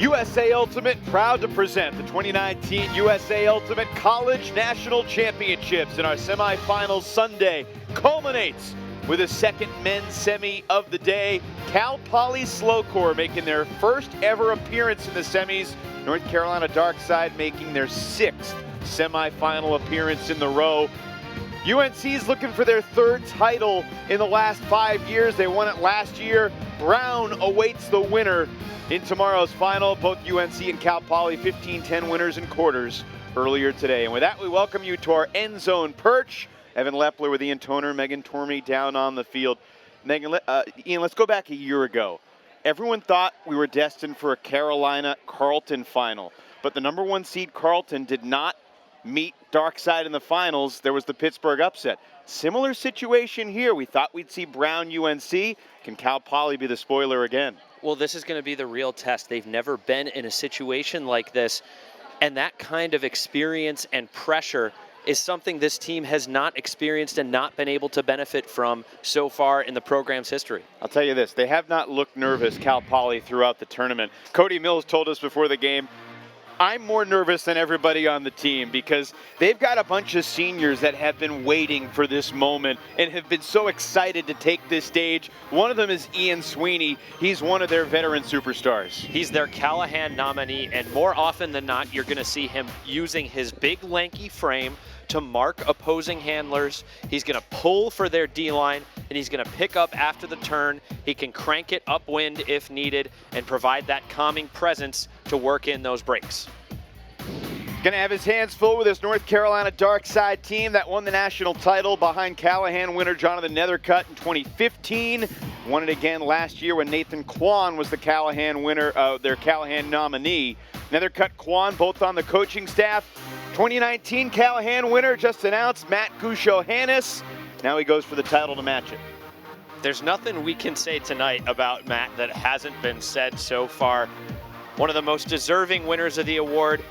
USA Ultimate proud to present the 2019 USA Ultimate College National Championships, and our semifinals Sunday culminates with a second men's semi of the day. Cal Poly SLO Corps making their first ever appearance in the semis. North Carolina Darkside making their sixth semifinal appearance in the row. UNC is looking for their third title in the last 5 years. They won it last year. Brown awaits the winner in tomorrow's final. Both UNC and Cal Poly 15-10 winners in quarters earlier today. And with that, we welcome you to our end zone perch. Evan Lepler with Ian Toner, Megan Tormey down on the field. Megan, Ian, let's go back a year ago. Everyone thought we were destined for a Carolina-Carleton final, but the number 1 seed Carleton did not meet Darkside in the finals. There was the Pittsburgh upset. Similar situation here. We thought we'd see Brown UNC. Can Cal Poly be the spoiler again? Well, this is going to be the real test. They've never been in a situation like this, and that kind of experience and pressure is something this team has not experienced and not been able to benefit from so far in the program's history. I'll tell you this, they have not looked nervous, Cal Poly, throughout the tournament. Cody Mills told us before the game, I'm more nervous than everybody on the team because they've got a bunch of seniors that have been waiting for this moment and have been so excited to take this stage. One of them is Ian Sweeney. He's one of their veteran superstars. He's their Callahan nominee, and more often than not, you're going to see him using his big, lanky frame to mark opposing handlers. He's going to pull for their D-line, and he's going to pick up after the turn. He can crank it upwind if needed and provide that calming presence to work in those breaks. Going to have his hands full with this North Carolina Darkside team that won the national title behind Callahan winner Jonathan Nethercutt in 2015. Won it again last year when Nathan Kwan was the Callahan winner, their Callahan nominee. Nethercutt, Kwan, both on the coaching staff. 2019 Callahan winner just announced, Matt Gusho-Hannes. Now he goes for the title to match it. There's nothing we can say tonight about Matt that hasn't been said so far. One of the most deserving winners of the award.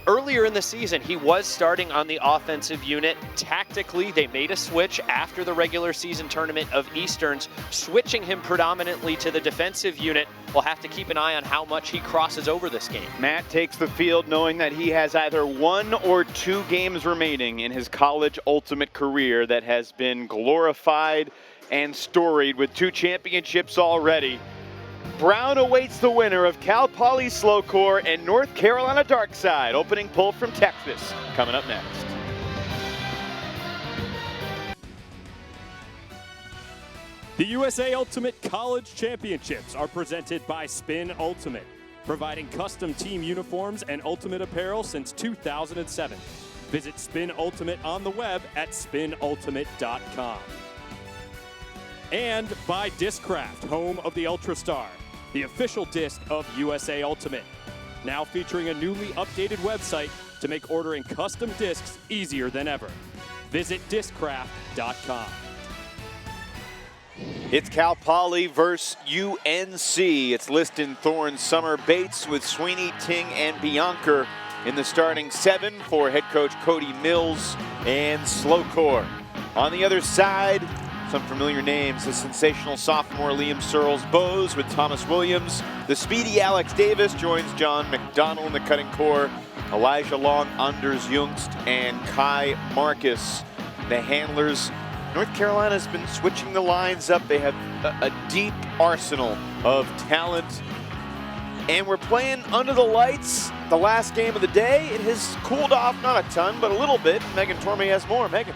Earlier in the season, he was starting on the offensive unit. Tactically, they made a switch after the regular season tournament of Easterns, switching him predominantly to the defensive unit. We'll have to keep an eye on how much he crosses over this game. Matt takes the field knowing that he has either 1 or 2 games remaining in his college ultimate career that has been glorified and storied with 2 championships already. Brown awaits the winner of Cal Poly SLO Corps and North Carolina Darkside. Opening pull from Texas coming up next. The USA Ultimate College Championships are presented by Spin Ultimate, providing custom team uniforms and ultimate apparel since 2007. Visit Spin Ultimate on the web at spinultimate.com. And by Discraft, home of the UltraStar, the official disc of USA Ultimate. Now featuring a newly updated website to make ordering custom discs easier than ever. Visit discraft.com. It's Cal Poly versus UNC. It's Liston, Thorne, Summer, Bates with Sweeney, Ting, and Bianca in the starting 7 for head coach Cody Mills and SLO Corps. On the other side, some familiar names, the sensational sophomore Liam Searles-Bowes with Thomas Williams. The speedy Alex Davis joins John McDonald in the cutting core. Elijah Long, Anders Jungst, and Kai Marcus. The handlers. North Carolina's been switching the lines up. They have a deep arsenal of talent. And we're playing under the lights. The last game of the day. It has cooled off, not a ton, but a little bit. Megan Tormey has more. Megan.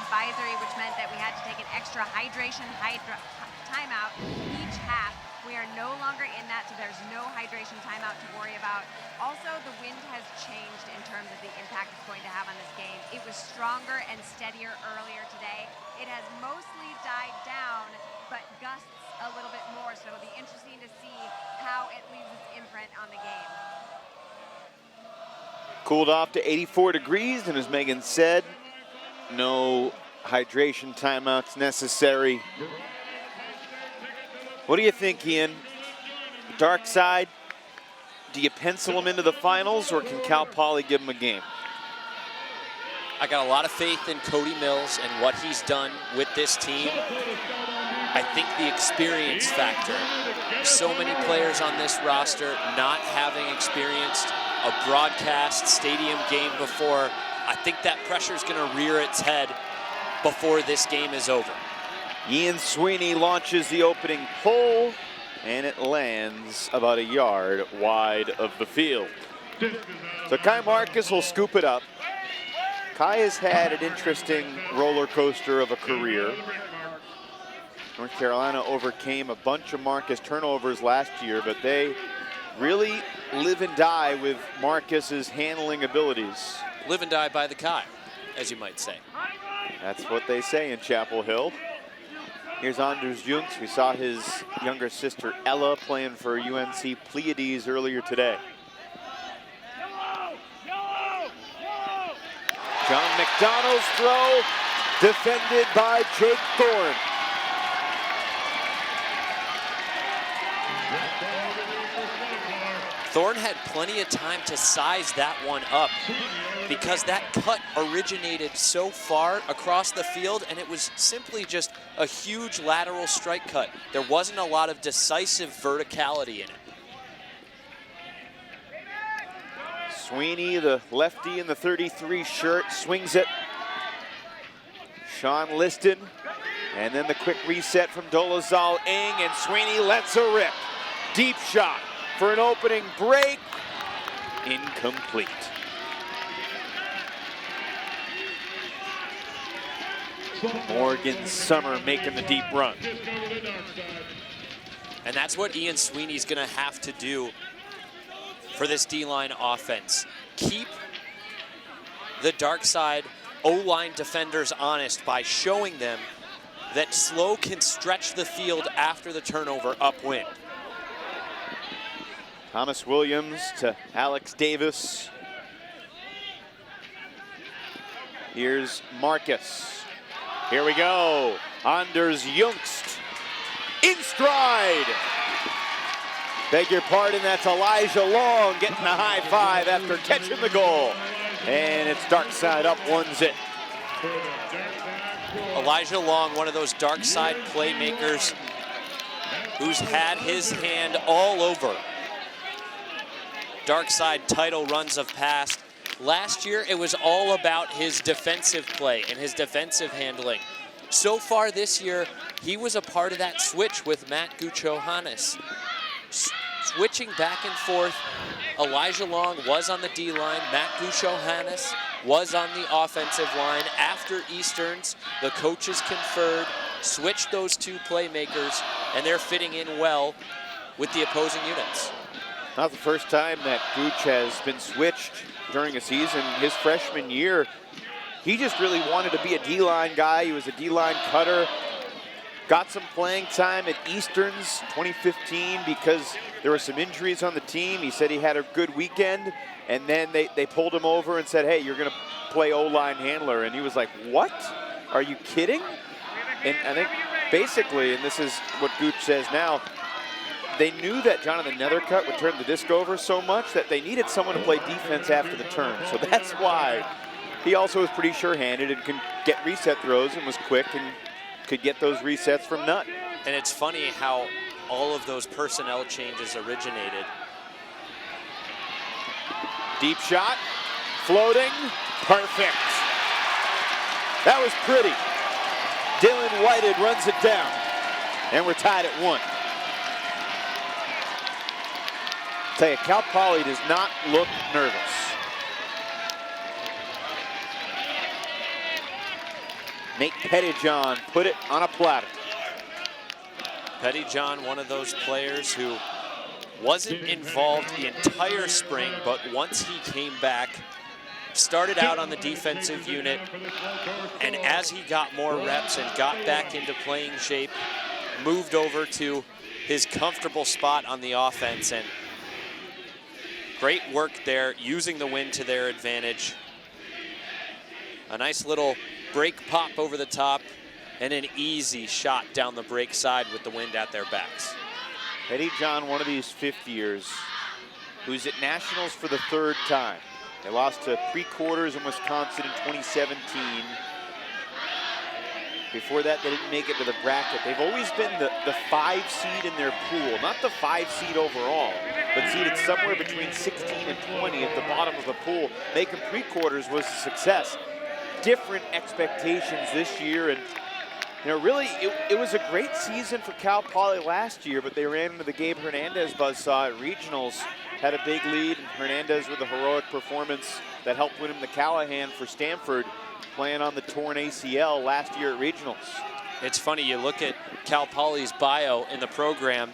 Advisory, which meant that we had to take an extra hydration timeout each half. We are no longer in that, so there's no hydration timeout to worry about. Also, the wind has changed in terms of the impact it's going to have on this game. It was stronger and steadier earlier today. It has mostly died down, but gusts a little bit more, so it'll be interesting to see how it leaves its imprint on the game. Cooled off to 84 degrees, and as Megan said, no hydration timeouts necessary. What do you think, Ian? Darkside, do you pencil them into the finals, or can Cal Poly give them a game? I got a lot of faith in Cody Mills and what he's done with this team. I think the experience factor. So many players on this roster not having experienced a broadcast stadium game before. I think that pressure is going to rear its head before this game is over. Ian Sweeney launches the opening pull, and it lands about a yard wide of the field. So Kai Marcus will scoop it up. Kai has had an interesting roller coaster of a career. North Carolina overcame a bunch of Marcus turnovers last year, but they really live and die with Marcus's handling abilities. Live and die by the Kai, as you might say. That's what they say in Chapel Hill. Here's Anders Junks. We saw his younger sister Ella playing for UNC Pleiades earlier today. John McDonald's throw, defended by Jake Thorne. Thorne had plenty of time to size that one up because that cut originated so far across the field, and it was simply just a huge lateral strike cut. There wasn't a lot of decisive verticality in it. Sweeney, the lefty in the 33 shirt, swings it. Sean Liston, and then the quick reset from Dolezal Ng, and Sweeney lets a rip. Deep shot for an opening break. Incomplete. Morgan Summer making the deep run. And that's what Ian Sweeney's gonna have to do for this D-line offense. Keep the dark side O-line defenders honest by showing them that SLO can stretch the field after the turnover upwind. Thomas Williams to Alex Davis. Here's Marcus. Here we go. Anders Jungst in stride. Beg your pardon, that's Elijah Long getting a high five after catching the goal. And it's dark side up, one's it. Elijah Long, one of those dark side playmakers who's had his hand all over dark side title runs of past. Last year, it was all about his defensive play and his defensive handling. So far this year, he was a part of that switch with Matt Gucho-Hannes. Switching back and forth, Elijah Long was on the D-line, Matt Gucho-Hannes was on the offensive line. After Easterns, the coaches conferred, switched those two playmakers, and they're fitting in well with the opposing units. Not the first time that Gooch has been switched during a season. His freshman year, he just really wanted to be a D-line guy. He was a D-line cutter. Got some playing time at Easterns 2015 because there were some injuries on the team. He said he had a good weekend, and then they pulled him over and said, hey, you're going to play O-line handler. And he was like, what? Are you kidding? And I think basically, and this is what Gooch says now, they knew that Jonathan Nethercutt would turn the disc over so much that they needed someone to play defense after the turn. So that's why he also was pretty sure-handed and can get reset throws and was quick and could get those resets from Nutt. And it's funny how all of those personnel changes originated. Deep shot, floating, perfect. That was pretty. Dylan Whited runs it down, and we're tied at 1. Tell you, Cal Poly does not look nervous. Nate Pettyjohn put it on a platter. Pettyjohn, one of those players who wasn't involved the entire spring, but once he came back, started out on the defensive unit, and as he got more reps and got back into playing shape, moved over to his comfortable spot on the offense, and great work there, using the wind to their advantage. A nice little break pop over the top, and an easy shot down the break side with the wind at their backs. Pettyjohn, one of these fifth years, who's at Nationals for the 3rd time. They lost to pre-quarters in Wisconsin in 2017. Before that, they didn't make it to the bracket. They've always been the 5 seed in their pool, not the 5 seed overall, but seeded somewhere between 16 and 20 at the bottom of the pool. Making pre-quarters was a success. Different expectations this year, and really, it was a great season for Cal Poly last year, but they ran into the Gabe Hernandez buzzsaw at regionals, had a big lead, and Hernandez with a heroic performance that helped win him the Callahan for Stanford, playing on the torn ACL last year at regionals. It's funny, you look at Cal Poly's bio in the program,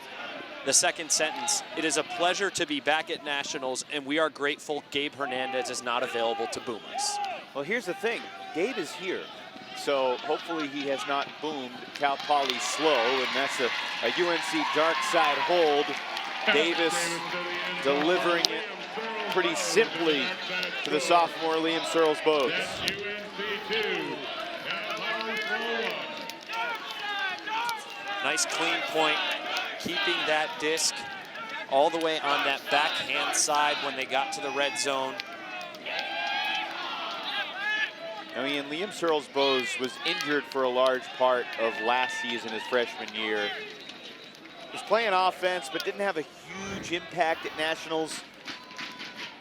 the second sentence, it is a pleasure to be back at nationals, and we are grateful Gabe Hernandez is not available to boom us. Well, here's the thing, Gabe is here. So hopefully he has not boomed Cal Poly slow, and that's a UNC dark side hold. Davis delivering it pretty simply to the sophomore Liam Searles-Bowes. Nice clean point, keeping that disc all the way on that backhand side when they got to the red zone. I mean, Liam Searles-Bowes was injured for a large part of last season, his freshman year. Was playing offense, but didn't have a huge impact at nationals.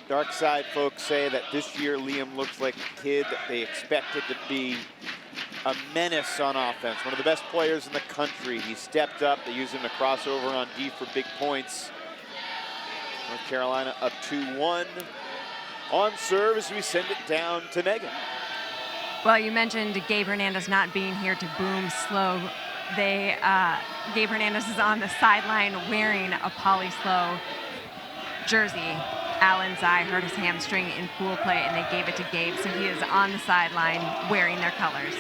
Dark side folks say that this year Liam looks like a kid that they expected to be a menace on offense. One of the best players in the country. He stepped up. They used him to cross over on D for big points. North Carolina up 2-1. On serve as we send it down to Megan. Well, you mentioned Gabe Hernandez not being here to boom slow. Gabe Hernandez is on the sideline wearing a Poly Slow jersey. Alan Zai hurt his hamstring in pool play, and they gave it to Gabe, so he is on the sideline wearing their colors.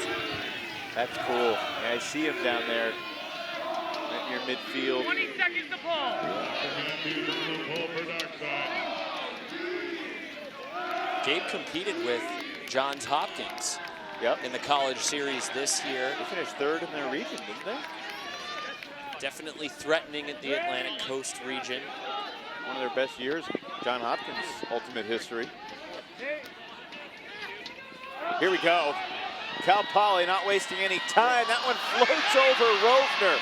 That's cool. Yeah, I see him down there right near midfield. 20 seconds to pull. Gabe competed with Johns Hopkins in the college series this year. They finished third in their region, didn't they? Definitely threatening at the Atlantic Coast region. One of their best years, John Hopkins' ultimate history. Here we go. Cal Poly not wasting any time. That one floats over Rovner.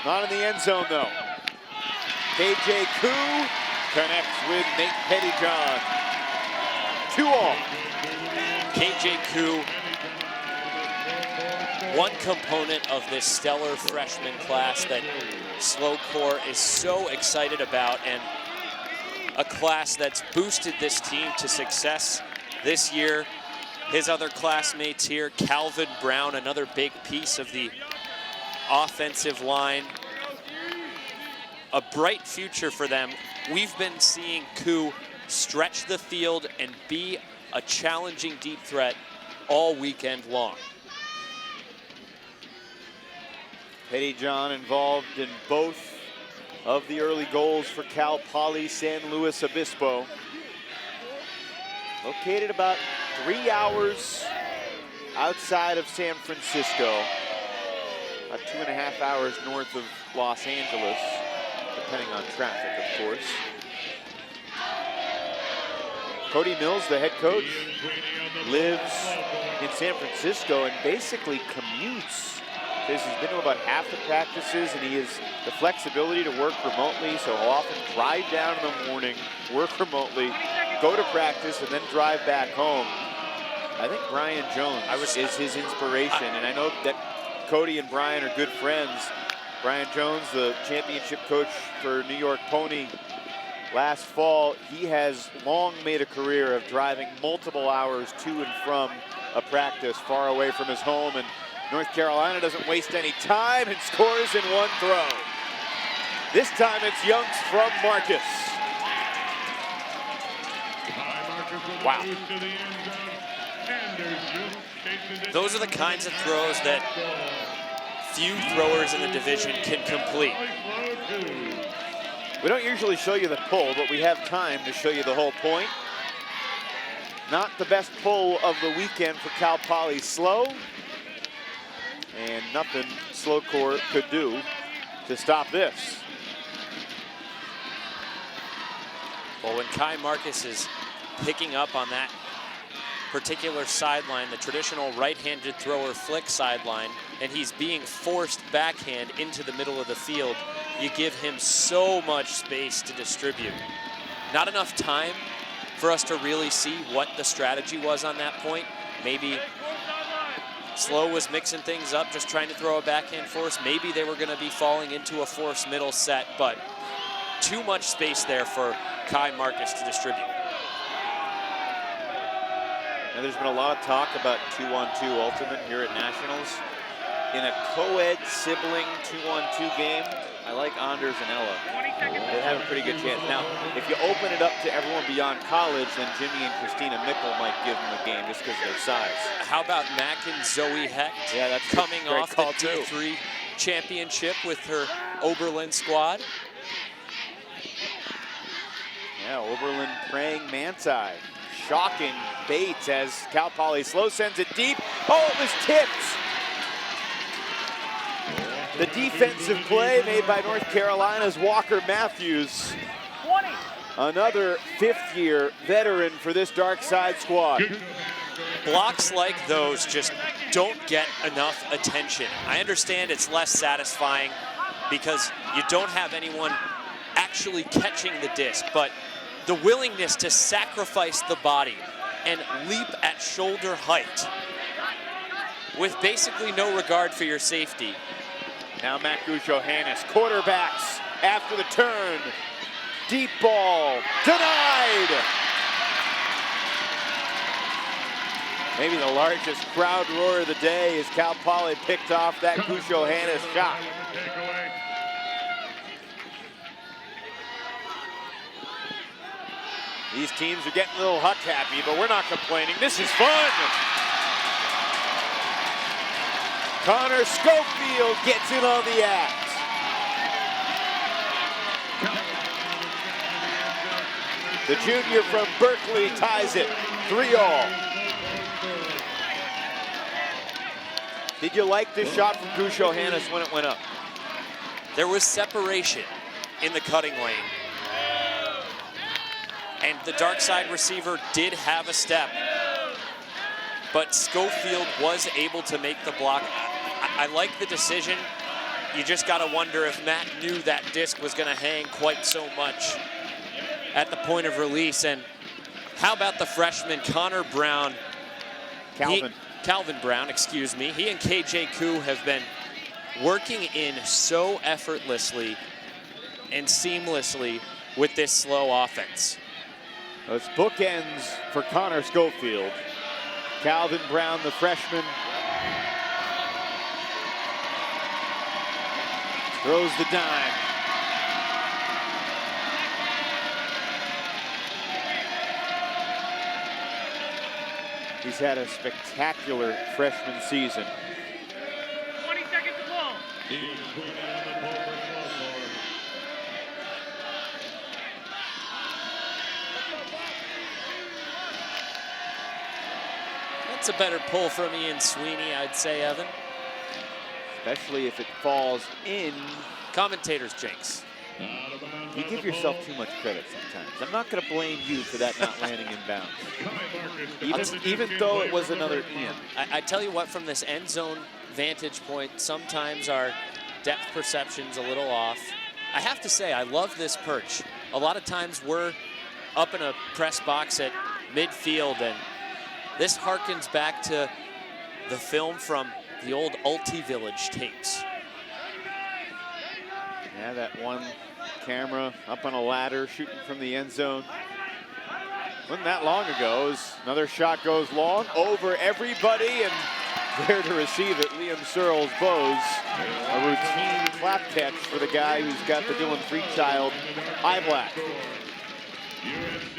Not in the end zone, though. KJ Koo connects with Nate Pettyjohn. 2-all. KJ Koo, one component of this stellar freshman class that Slow Core is so excited about, and a class that's boosted this team to success this year. His other classmates here, Calvin Brown, another big piece of the offensive line. A bright future for them. We've been seeing Koo stretch the field and be a challenging deep threat all weekend long. Pettyjohn involved in both of the early goals for Cal Poly San Luis Obispo. Located about 3 hours outside of San Francisco, about 2.5 hours north of Los Angeles, depending on traffic, of course. Cody Mills, the head coach, lives in San Francisco and basically commutes. Says he's been to about half the practices, and he has the flexibility to work remotely, so he'll often drive down in the morning, work remotely, go to practice, and then drive back home. I think Brian Jones is his inspiration, and I know that Cody and Brian are good friends. Brian Jones, the championship coach for New York Pony last fall, he has long made a career of driving multiple hours to and from a practice far away from his home, and North Carolina doesn't waste any time and scores in one throw. This time it's Youngs from Marcus. Wow. Those are the kinds of throws that few throwers in the division can complete. We don't usually show you the pull, but we have time to show you the whole point. Not the best pull of the weekend for Cal Poly Slow. And nothing Slow Core could do to stop this. Well, when Kai Marcus is picking up on that particular sideline, the traditional right-handed thrower flick sideline, and he's being forced backhand into the middle of the field, you give him so much space to distribute. Not enough time for us to really see what the strategy was on that point. Maybe SLO was mixing things up, just trying to throw a backhand force. Maybe they were going to be falling into a force middle set, but too much space there for Kai Marcus to distribute. Now, there's been a lot of talk about 2-on-2 ultimate here at Nationals. In a co-ed sibling 2-on-2 game, I like Anders and Ella. They have a pretty good chance. Now, if you open it up to everyone beyond college, then Jimmy and Christina Mickle might give them a game just because of their size. How about Mac and Zoe Hecht? Yeah, that's coming great off the call too. D3 championship with her Oberlin squad. Yeah, Oberlin praying Manti. Shocking Bates as Cal Poly SLO sends it deep. Oh, it was tipped. The defensive play made by North Carolina's Walker Matthews. 20. Another fifth-year veteran for this dark side squad. Blocks like those just don't get enough attention. I understand it's less satisfying because you don't have anyone actually catching the disc, but the willingness to sacrifice the body and leap at shoulder height with basically no regard for your safety. Now Matt Gusho-Hannes, quarterbacks after the turn. Deep ball, denied! Maybe the largest crowd roar of the day as Cal Poly picked off that Gusho-Hannes shot. These teams are getting a little huck happy, but we're not complaining. This is fun! Connor Schofield gets in on the act. The junior from Berkeley ties it 3-all. Did you like this shot from Gusho-Hannes when it went up? There was separation in the cutting lane. And the dark side receiver did have a step, but Schofield was able to make the block. I like the decision. You just got to wonder if Matt knew that disc was going to hang quite so much at the point of release. And how about the freshman Connor Brown? Calvin Brown, excuse me. He and KJ Koo have been working in so effortlessly and seamlessly with this SLO offense. It's bookends for Connor Schofield. Calvin Brown, the freshman, throws the dime. He's had a spectacular freshman season. 20 seconds to ball. That's a better pull from Ian Sweeney, I'd say, Evan. Especially if it falls in. Commentator's jinx. You give yourself too much credit sometimes. I'm not going to blame you for that not landing in bounds. Even though it was another Ian. I tell you what, from this end zone vantage point, sometimes our depth perception's a little off. I have to say, I love this perch. A lot of times we're up in a press box at midfield, and this harkens back to the film from the old Ulti Village tapes. Yeah, that one camera up on a ladder shooting from the end zone. Wasn't that long ago. As another shot goes long over everybody, and there to receive it, Liam Searles Bowes. A routine clap catch for the guy who's got the Dylan Freechild eye black.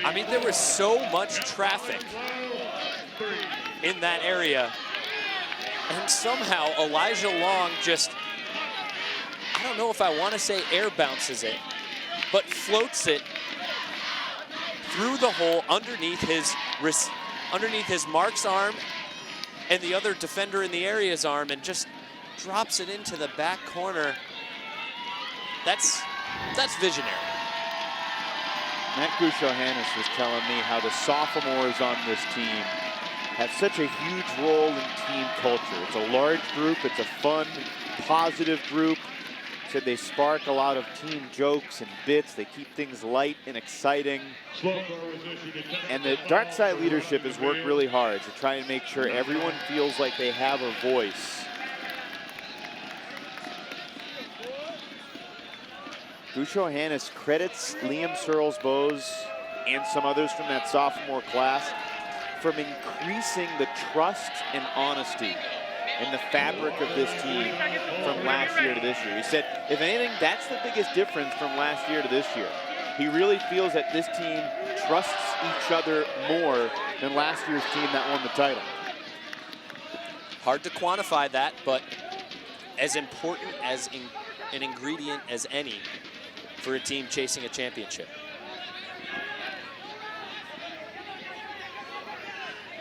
I mean, there was so much traffic in that area, and somehow Elijah Long just, I don't know if I want to say air bounces it, but floats it through the hole underneath his mark's arm and the other defender in the area's arm, and just drops it into the back corner. That's visionary. Matt Gusho-Hannes was telling me how the sophomores on this team have such a huge role in team culture. It's a large group, it's a fun, positive group. Said they spark a lot of team jokes and bits. They keep things light and exciting. And the dark side leadership has worked really hard to try and make sure everyone feels like they have a voice. Gusho Hannes credits Liam Searles-Bose and some others from that sophomore class from increasing the trust and honesty in the fabric of this team from last year to this year. He said, if anything, that's the biggest difference from last year to this year. He really feels that this team trusts each other more than last year's team that won the title. Hard to quantify that, but as important as an ingredient as any for a team chasing a championship.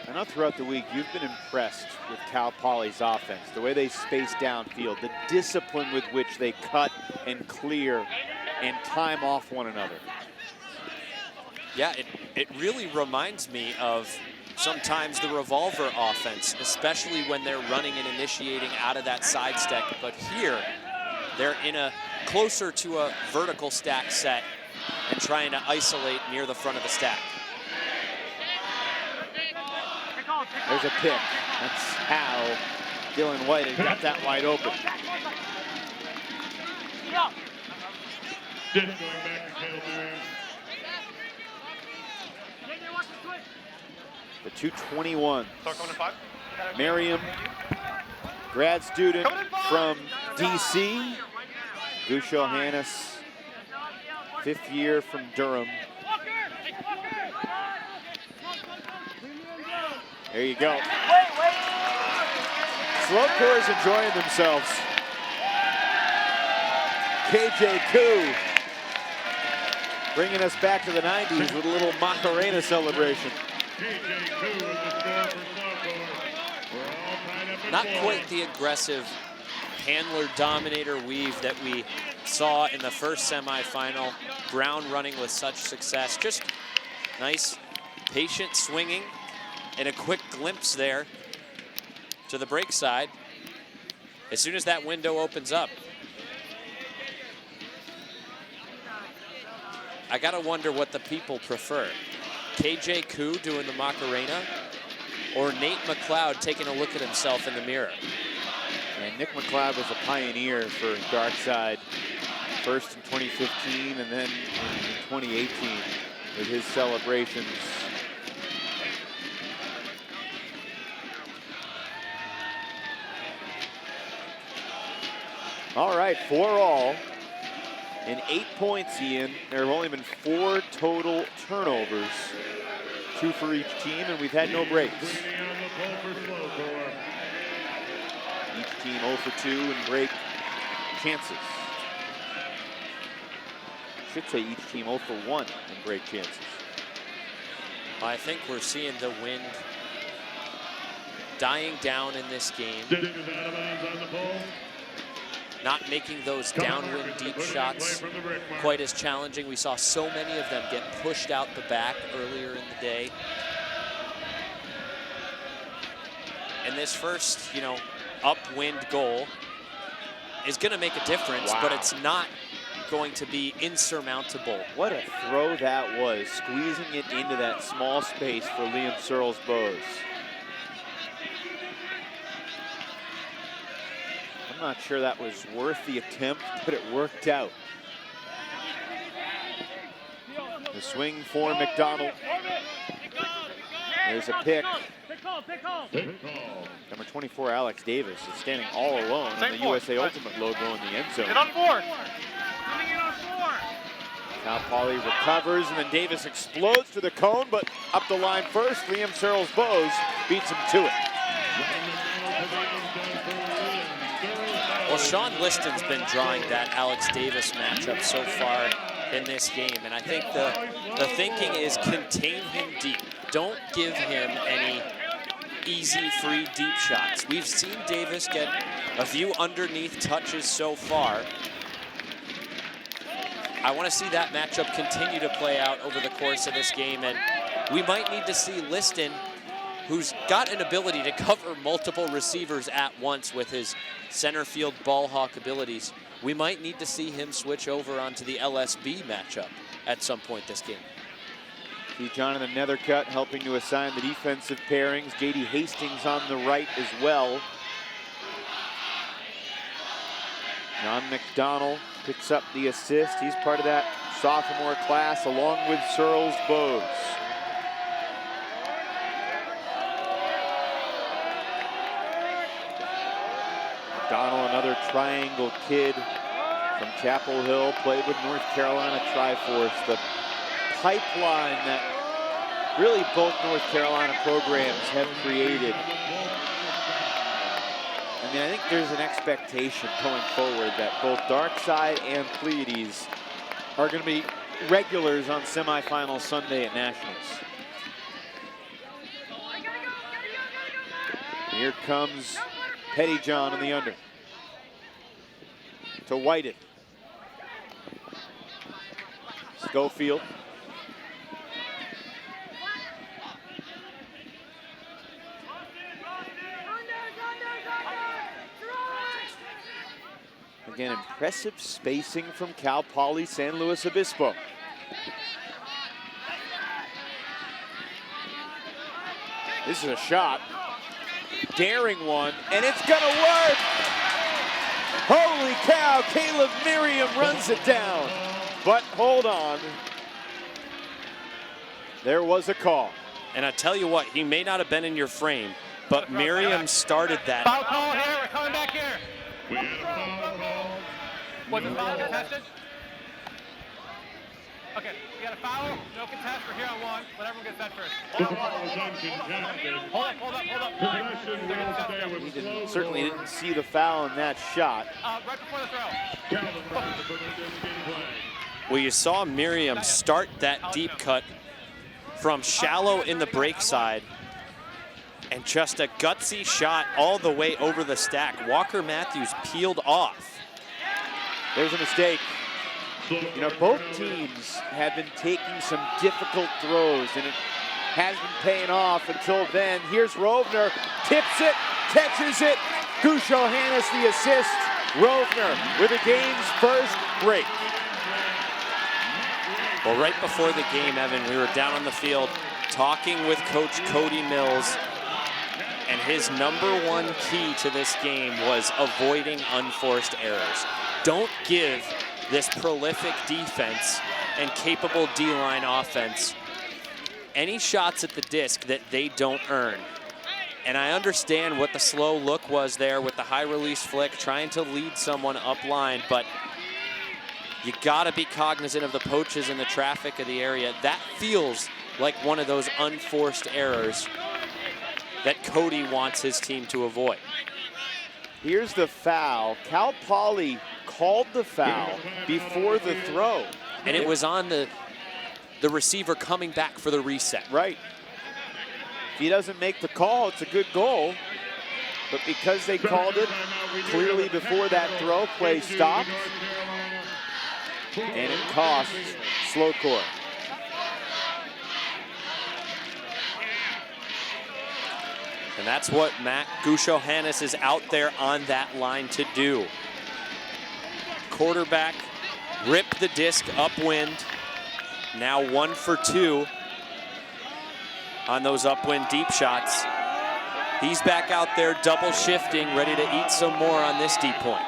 I know throughout the week you've been impressed with Cal Poly's offense, the way they space downfield, the discipline with which they cut and clear and time off one another. Yeah, it really reminds me of sometimes the revolver offense, especially when they're running and initiating out of that side stack. But here, they're in a closer to a vertical stack set and trying to isolate near the front of the stack. There's a pick. That's how Dylan White had got that wide open. The 221. Merriam, grad student from DC. Gusho Hannes, 5th year from Durham. There you go. SLO Corps is enjoying themselves. KJ Koo bringing us back to the 90s with a little Macarena celebration. Not quite the aggressive handler dominator weave that we saw in the first semifinal. Brown running with such success. Just nice, patient swinging. And a quick glimpse there to the break side as soon as that window opens up. I gotta wonder what the people prefer. KJ Koo doing the Macarena or Nate McLeod taking a look at himself in the mirror? And Nick McLeod was a pioneer for Darkside, first in 2015 and then in 2018 with his celebrations. All right, 4-all. In 8 points, Ian, there have only been 4 total turnovers, 2 for each team, and we've had no breaks. Each team 0 for 2 in break chances. Should say each team 0 for 1 in break chances. I think we're seeing the wind dying down in this game. Not making those downwind deep shots quite as challenging. We saw so many of them get pushed out the back earlier in the day. And this first, upwind goal is going to make a difference, but it's not going to be insurmountable. What a throw that was, squeezing it into that small space for Liam Searles-Bose. I'm not sure that was worth the attempt, but it worked out. The swing for McDonald. There's a pick. Number 24, Alex Davis, is standing all alone on the USA Ultimate logo in the end zone. Get on 4. Coming in on 4. Cal Poly recovers, and then Davis explodes to the cone, but up the line first. Liam Searles-Bose beats him to it. Well, Sean Liston's been drawing that Alex Davis matchup so far in this game, and I think the thinking is contain him deep. Don't give him any easy, free, deep shots. We've seen Davis get a few underneath touches so far. I want to see that matchup continue to play out over the course of this game, and we might need to see Liston who's got an ability to cover multiple receivers at once with his center field ball hawk abilities. We might need to see him switch over onto the LSB matchup at some point this game. See Jonathan Nethercutt helping to assign the defensive pairings. J.D. Hastings on the right as well. John McDonald picks up the assist. He's part of that sophomore class along with Searles Bowes. McDonald, another triangle kid from Chapel Hill, played with North Carolina Triforce. The pipeline that really both North Carolina programs have created. I mean, I think there's an expectation going forward that both Darkside and Pleiades are going to be regulars on semifinal Sunday at Nationals. Here comes Pettyjohn in the under. To Whited. Schofield. Again, impressive spacing from Cal Poly San Luis Obispo. This is a shot. Daring one, and it's gonna work! Holy cow, Caleb Merriam runs it down. But hold on. There was a call. And I tell you what, he may not have been in your frame, but Merriam started that. Foul call here, we're coming back here. Was the foul contested? Okay, we got a foul, no contest, we're here on one. Let everyone get that first. Hold up. We certainly didn't see the foul in that shot. Right before the throw. Well, you saw Merriam start that deep cut from shallow in the break side, and just a gutsy shot all the way over the stack. Walker Matthews peeled off. There's a mistake. You know, both teams have been taking some difficult throws, and it has been paying off until then. Here's Rovner, tips it, catches it. Gusho Hannes the assist. Rovner with the game's first break. Well, right before the game, Evan, we were down on the field talking with Coach Cody Mills, and his #1 key to this game was avoiding unforced errors. Don't give this prolific defense and capable D-line offense any shots at the disc that they don't earn. And I understand what the slow look was there with the high release flick, trying to lead someone up line, but you gotta be cognizant of the poaches and the traffic of the area. That feels like one of those unforced errors that Cody wants his team to avoid. Here's the foul. Cal Poly called the foul before the throw. And it was on the receiver coming back for the reset. Right. If he doesn't make the call, it's a good goal. But because they called it clearly before that throw, play stopped. And it costs Slocor. And that's what Matt Gusho Hannes is out there on that line to do. Quarterback, rip the disc upwind. Now 1 for 2 on those upwind deep shots. He's back out there double shifting, ready to eat some more on this deep point.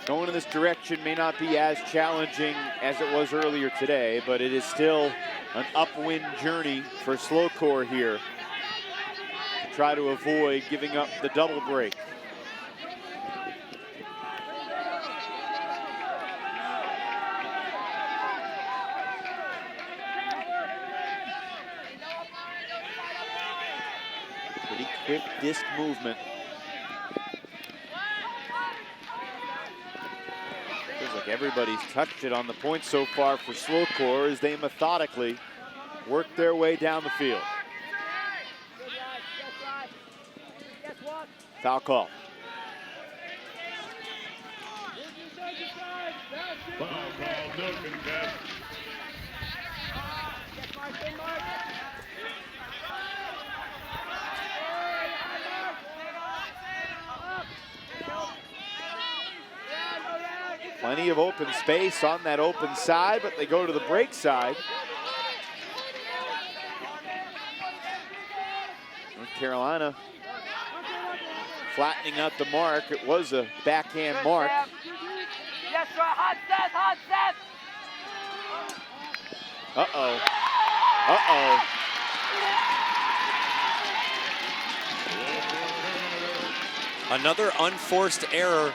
Going in this direction may not be as challenging as it was earlier today, but it is still an upwind journey for Slocor here to try to avoid giving up the double break. Pretty quick disc movement. Everybody's touched it on the point so far for Slocor as they methodically work their way down the field. Foul call. Foul call, no contest. Plenty of open space on that open side, but they go to the break side. North Carolina flattening out the mark. It was a backhand mark. Yes, sir. Hot set, hot set. Uh-oh. Uh-oh. Another unforced error.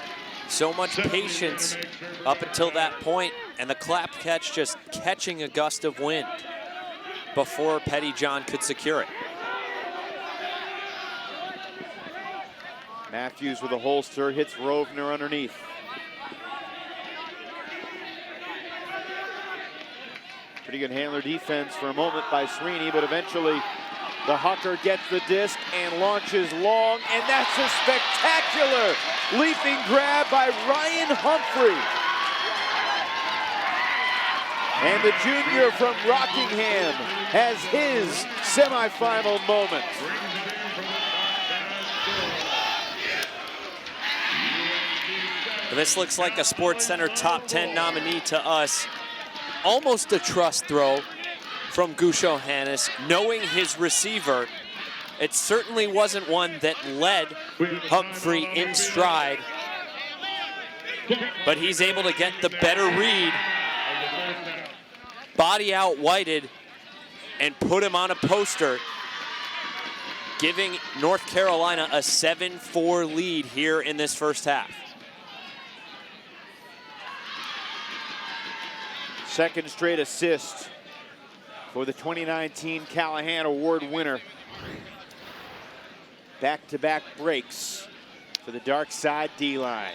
So much patience up until that point, and the clap catch just catching a gust of wind before Pettyjohn could secure it. Matthews with a holster, hits Rovner underneath. Pretty good handler defense for a moment by Sweeney, but eventually the Hucker gets the disc and launches long, and that's a spectacular leaping grab by Ryan Humphrey. And the junior from Rockingham has his semifinal moment. This looks like a SportsCenter top 10 nominee to us. Almost a trust throw from Gusho Hannes, knowing his receiver. It certainly wasn't one that led Humphrey in stride, but he's able to get the better read, body out whited, and put him on a poster, giving North Carolina a 7-4 lead here in this first half. Second straight assist for the 2019 Callahan Award winner. Back-to-back breaks for the dark side D-line.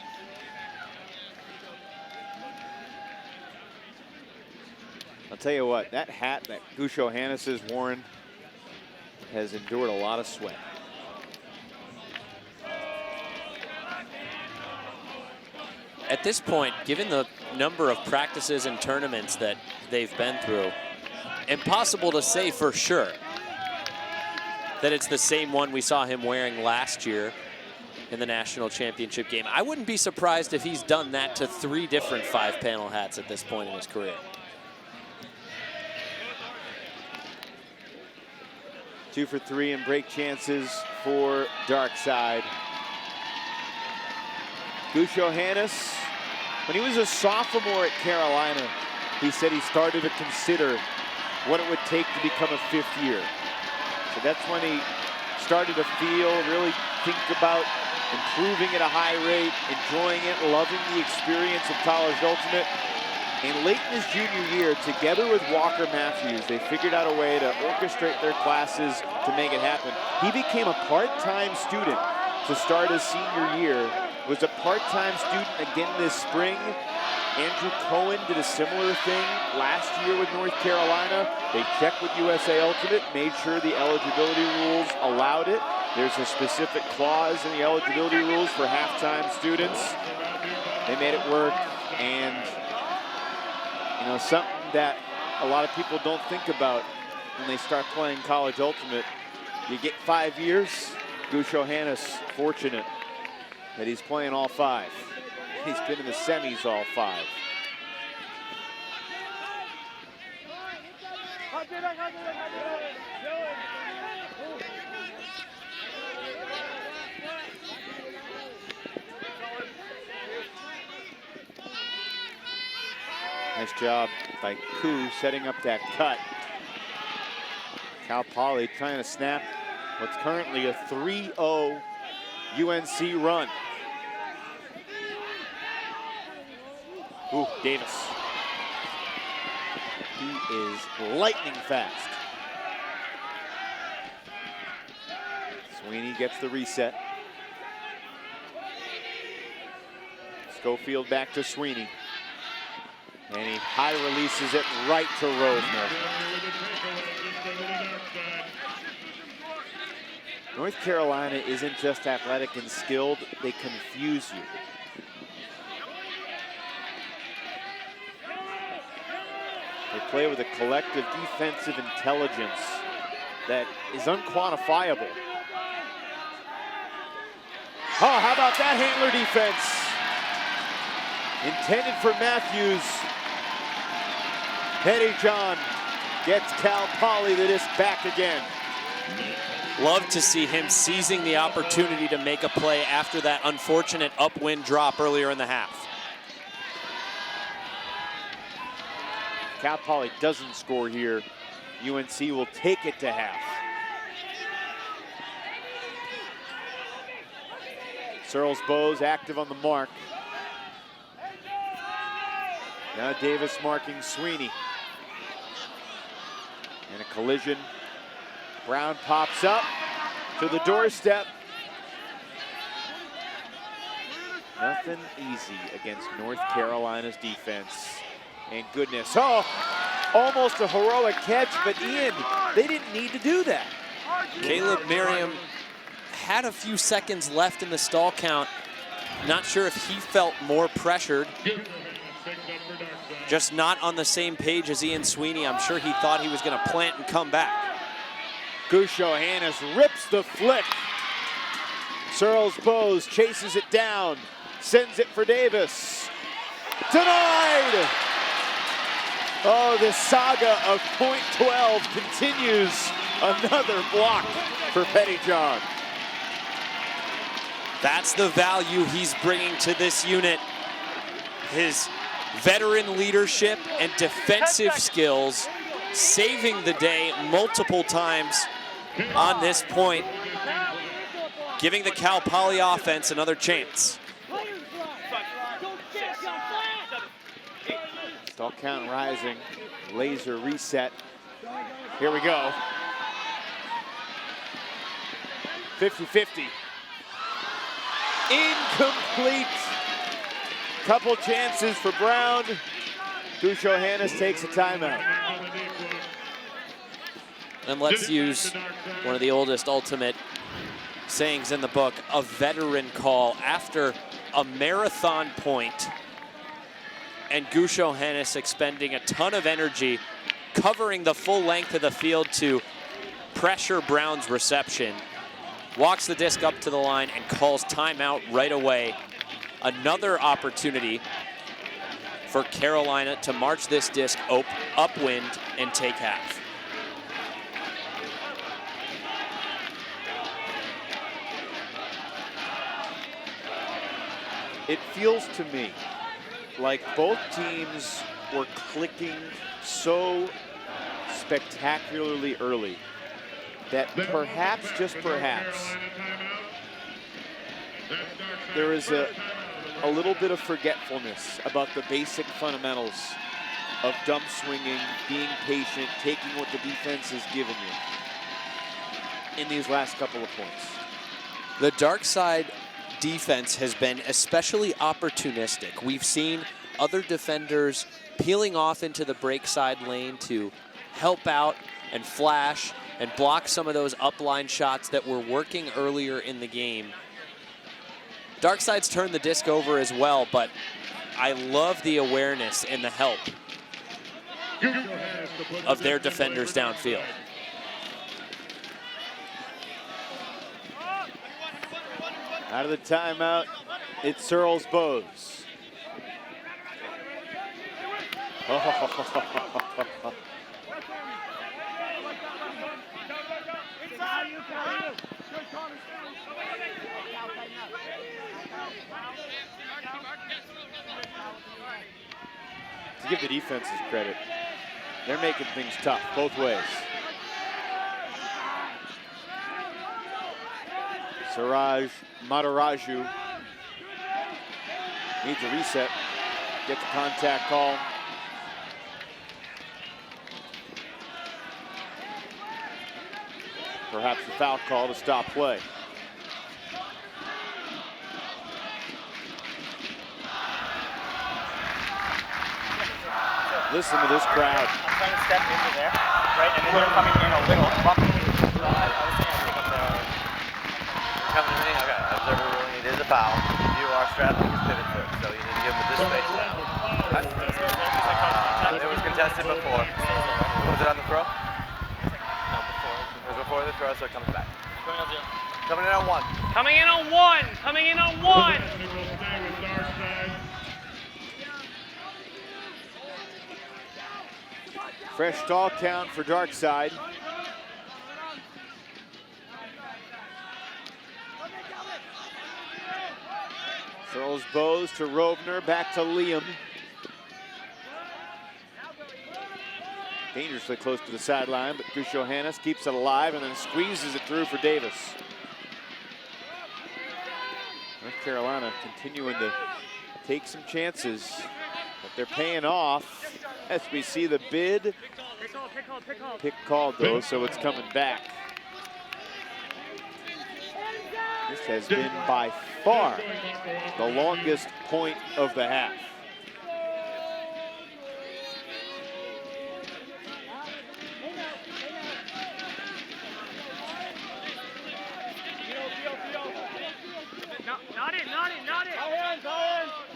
I'll tell you what, that hat that Gusho Hannes has worn has endured a lot of sweat. At this point, given the number of practices and tournaments that they've been through, impossible to say for sure that it's the same one we saw him wearing last year in the national championship game. I wouldn't be surprised if he's done that to 3 different 5-panel hats at this point in his career. Two for 3 and break chances for dark side. Gusho Hannes, when he was a sophomore at Carolina, he said he started to consider what it would take to become a 5th year. So that's when he started to feel, really think about improving at a high rate, enjoying it, loving the experience of college ultimate. And late in his junior year, together with Walker Matthews, they figured out a way to orchestrate their classes to make it happen. He became a part-time student to start his senior year, was a part-time student again this spring. Andrew Cohen did a similar thing last year with North Carolina. They checked with USA Ultimate, made sure the eligibility rules allowed it. There's a specific clause in the eligibility rules for half-time students. They made it work, and you know, something that a lot of people don't think about when they start playing college ultimate. You get 5 years. Gusho Hannes fortunate that he's playing all 5. He's been in the semis all 5. Nice job by Koo setting up that cut. Cal Poly trying to snap what's currently a 3-0 UNC run. Ooh, Davis. He is lightning fast. Sweeney gets the reset. Schofield back to Sweeney. And he high releases it right to Rovner. North Carolina isn't just athletic and skilled, they confuse you. They play with a collective defensive intelligence that is unquantifiable. Oh, how about that handler defense? Intended for Matthews. Pettyjohn gets Cal Poly the disc back again. Love to see him seizing the opportunity to make a play after that unfortunate upwind drop earlier in the half. Cal Poly doesn't score here. UNC will take it to half. Searles Bowes active on the mark. Now Davis marking Sweeney. And a collision. Brown pops up to the doorstep. Nothing easy against North Carolina's defense. And goodness, oh, almost a heroic catch, but Ian, they didn't need to do that. Caleb Merriam had a few seconds left in the stall count. Not sure if he felt more pressured. Just not on the same page as Ian Sweeney. I'm sure he thought he was going to plant and come back. Gusho Hannes rips the flick. Searles Bowes chases it down, sends it for Davis. Denied! Oh, the saga of .12 continues. Another block for Pettyjohn. That's the value he's bringing to this unit. His veteran leadership and defensive skills, saving the day multiple times on this point, giving the Cal Poly offense another chance. Stall count rising, laser reset. Here we go. 50-50. Incomplete. Couple chances for Brown. Gusho Hannes takes a timeout. And let's use one of the oldest ultimate sayings in the book, a veteran call after a marathon point, and Gusho Hannes expending a ton of energy, covering the full length of the field to pressure Brown's reception. Walks the disc up to the line and calls timeout right away. Another opportunity for Carolina to march this disc upwind and take half. It feels to me like both teams were clicking so spectacularly early that perhaps, just perhaps, there is a little bit of forgetfulness about the basic fundamentals of dump swinging, being patient, taking what the defense has given you in these last couple of points. The dark side defense has been especially opportunistic. We've seen other defenders peeling off into the break side lane to help out and flash and block some of those upline shots that were working earlier in the game. Darkside's turned the disc over as well, but I love the awareness and the help of their defenders downfield. Out of the timeout, it's Searles Bowes. To give the defenses credit, they're making things tough both ways. Siraj Madaraju needs a reset, gets a contact call. Perhaps a foul call to stop play. Listen to this crowd. I'm trying to step into there, right? And then they're coming in a little. Coming in, okay. Observer ruling, it is a foul. You are strapped to his pivot foot, so you need to give him this space now. It was tested before. Was it on the throw? No, before. It was before the throw, so it comes back. Coming in on 1. Coming in on 1. Coming in on 1. Fresh stall count for Darkside. Throws Bose to Rovner, back to Liam. Dangerously close to the sideline, but Johannes keeps it alive and then squeezes it through for Davis. North Carolina continuing to take some chances, but they're paying off as we see the bid. Pick called though, so it's coming back. This has been by far the longest point of the half. Not it.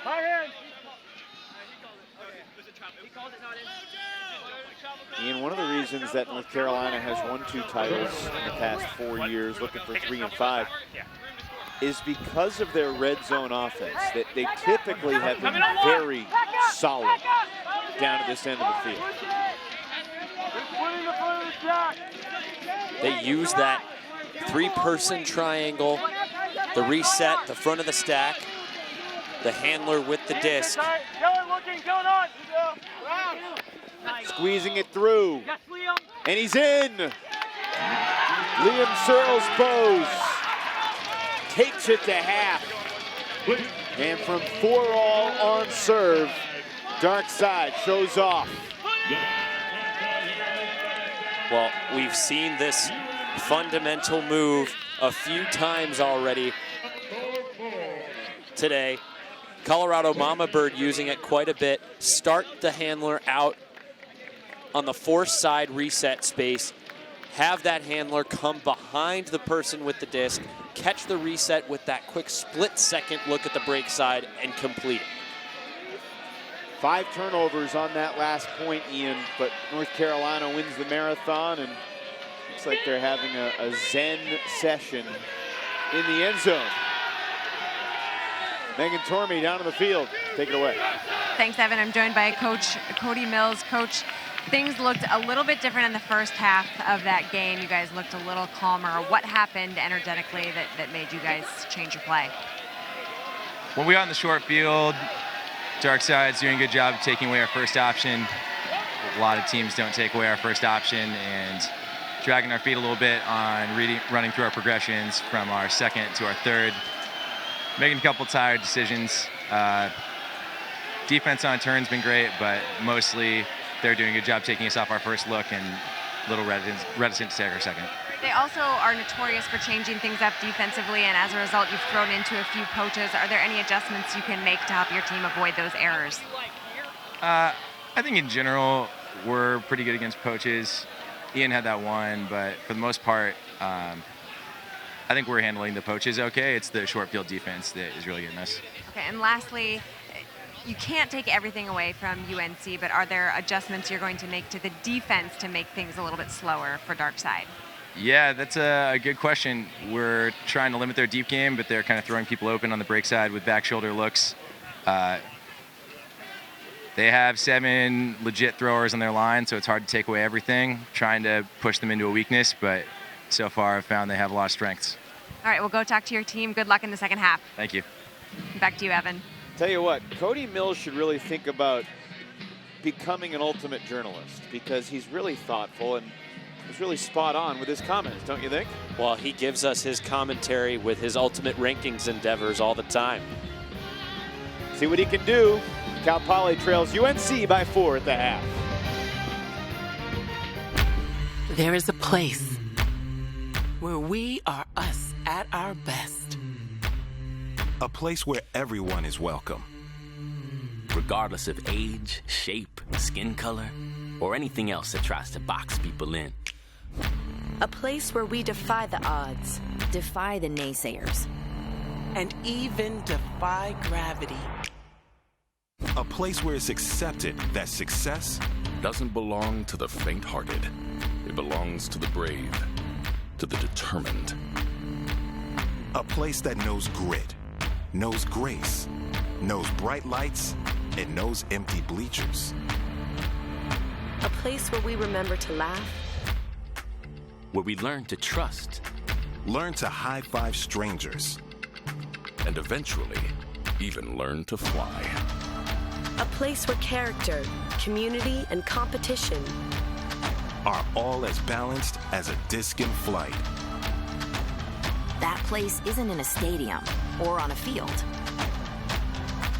High hands. Ian, one of the reasons that North Carolina has won 2 titles in the past 4 years, looking for 3 and 5, is because of their red zone offense. That they typically have been very solid down at this end of the field. They use that 3-person triangle, the reset, the front of the stack, the handler with the disc. Squeezing it through, and he's in. Liam Searles Bose takes it to half. And from 4 all on serve, Darkside shows off. Well, we've seen this fundamental move a few times already today. Colorado Mama Bird using it quite a bit. Start the handler out on the force side reset space. Have that handler come behind the person with the disc, catch the reset with that quick split-second look at the break side, and complete it. 5 turnovers on that last point, Ian, but North Carolina wins the marathon, and looks like they're having a Zen session in the end zone. Megan Tormey down in the field. Take it away. Thanks, Evan. I'm joined by Coach Cody Mills. Coach, things looked a little bit different in the first half of that game. You guys looked a little calmer. What happened energetically that made you guys change your play? When we got on the short field, Darkside's doing a good job of taking away our first option. A lot of teams don't take away our first option, and dragging our feet a little bit on running through our progressions from our second to our third. Making a couple tired decisions. Defense on turn's been great, but mostly they're doing a good job taking us off our first look and a little reticent to take our second. They also are notorious for changing things up defensively, and as a result, you've thrown into a few poaches. Are there any adjustments you can make to help your team avoid those errors? I think in general, we're pretty good against poaches. Ian had that one, but for the most part, I think we're handling the poaches okay. It's the short field defense that is really getting us. Okay, and lastly, you can't take everything away from UNC, but are there adjustments you're going to make to the defense to make things a little bit slower for Darkside? Yeah, that's a good question. We're trying to limit their deep game, but they're kind of throwing people open on the break side with back shoulder looks. They have 7 legit throwers on their line, so it's hard to take away everything. Trying to push them into a weakness, but so far I've found they have a lot of strengths. All right, well, go talk to your team. Good luck in the second half. Thank you. Back to you, Evan. Tell you what, Cody Mills should really think about becoming an ultimate journalist, because he's really thoughtful and is really spot on with his comments, don't you think? Well, he gives us his commentary with his ultimate rankings endeavors all the time. See what he can do. Cal Poly trails UNC by 4 at the half. There is a place where we are us at our best. A place where everyone is welcome. Regardless of age, shape, skin color, or anything else that tries to box people in. A place where we defy the odds, defy the naysayers, and even defy gravity. A place where it's accepted that success doesn't belong to the faint-hearted. It belongs to the brave, to the determined. A place that knows grit, knows grace, knows bright lights, and knows empty bleachers. A place where we remember to laugh. Where we learn to trust. Learn to high-five strangers. And eventually, even learn to fly. A place where character, community, and competition are all as balanced as a disc in flight. That place isn't in a stadium or on a field.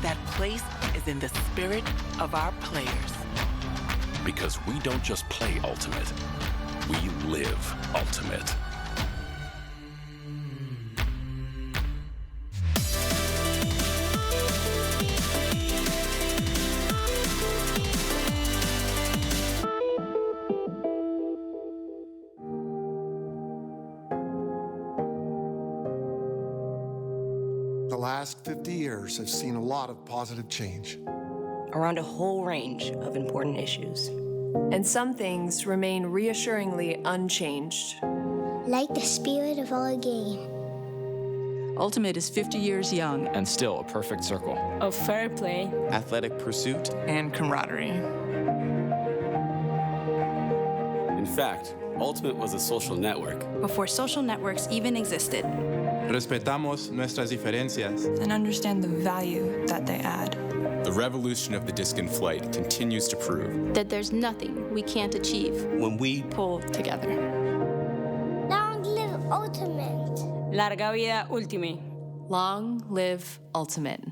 That place is in the spirit of our players. Because we don't just play Ultimate, we live Ultimate. The last 50 years have seen a lot of positive change around a whole range of important issues. And some things remain reassuringly unchanged. Like the spirit of our game. Ultimate is 50 years young. And still a perfect circle. Of fair play, athletic pursuit, and camaraderie. In fact, Ultimate was a social network. Before social networks even existed. Respetamos nuestras diferencias. And understand the value that they add. The revolution of the disc in flight continues to prove that there's nothing we can't achieve when we pull together. Long live Ultimate. Larga vida Ultimate. Long live Ultimate.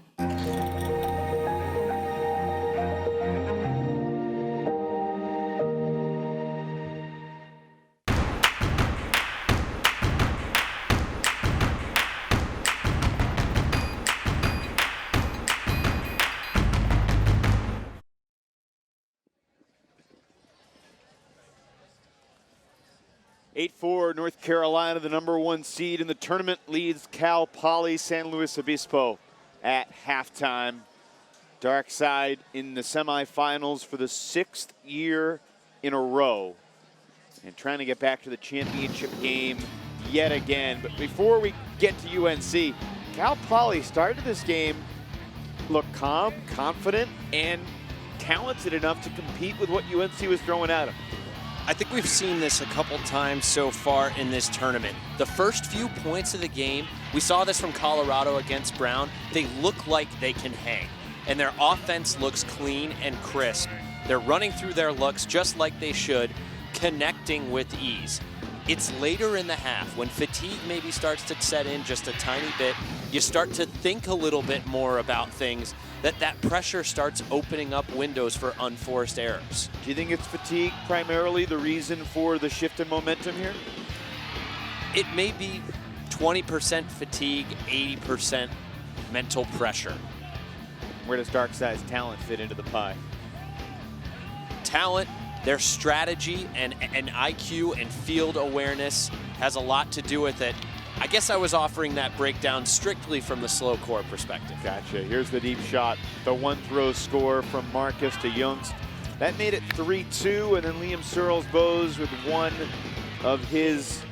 North Carolina, the #1 seed in the tournament, leads Cal Poly San Luis Obispo at halftime. Dark Side in the semifinals for the 6th year in a row and trying to get back to the championship game yet again. But before we get to UNC, Cal Poly started this game, looked calm, confident, and talented enough to compete with what UNC was throwing at them. I think we've seen this a couple times so far in this tournament. The first few points of the game, we saw this from Colorado against Brown, they look like they can hang. And their offense looks clean and crisp. They're running through their looks just like they should, connecting with ease. It's later in the half when fatigue maybe starts to set in just a tiny bit. You start to think a little bit more about things, that pressure starts opening up windows for unforced errors. Do you think it's fatigue primarily the reason for the shift in momentum here? It may be 20% fatigue, 80% mental pressure. Where does Dark Side's talent fit into the pie? Talent, their strategy and IQ and field awareness has a lot to do with it. I guess I was offering that breakdown strictly from the slow core perspective. Gotcha. Here's the deep shot. The one throw score from Marcus to Youngst. That made it 3-2, and then Liam Searles-Bowes with one of his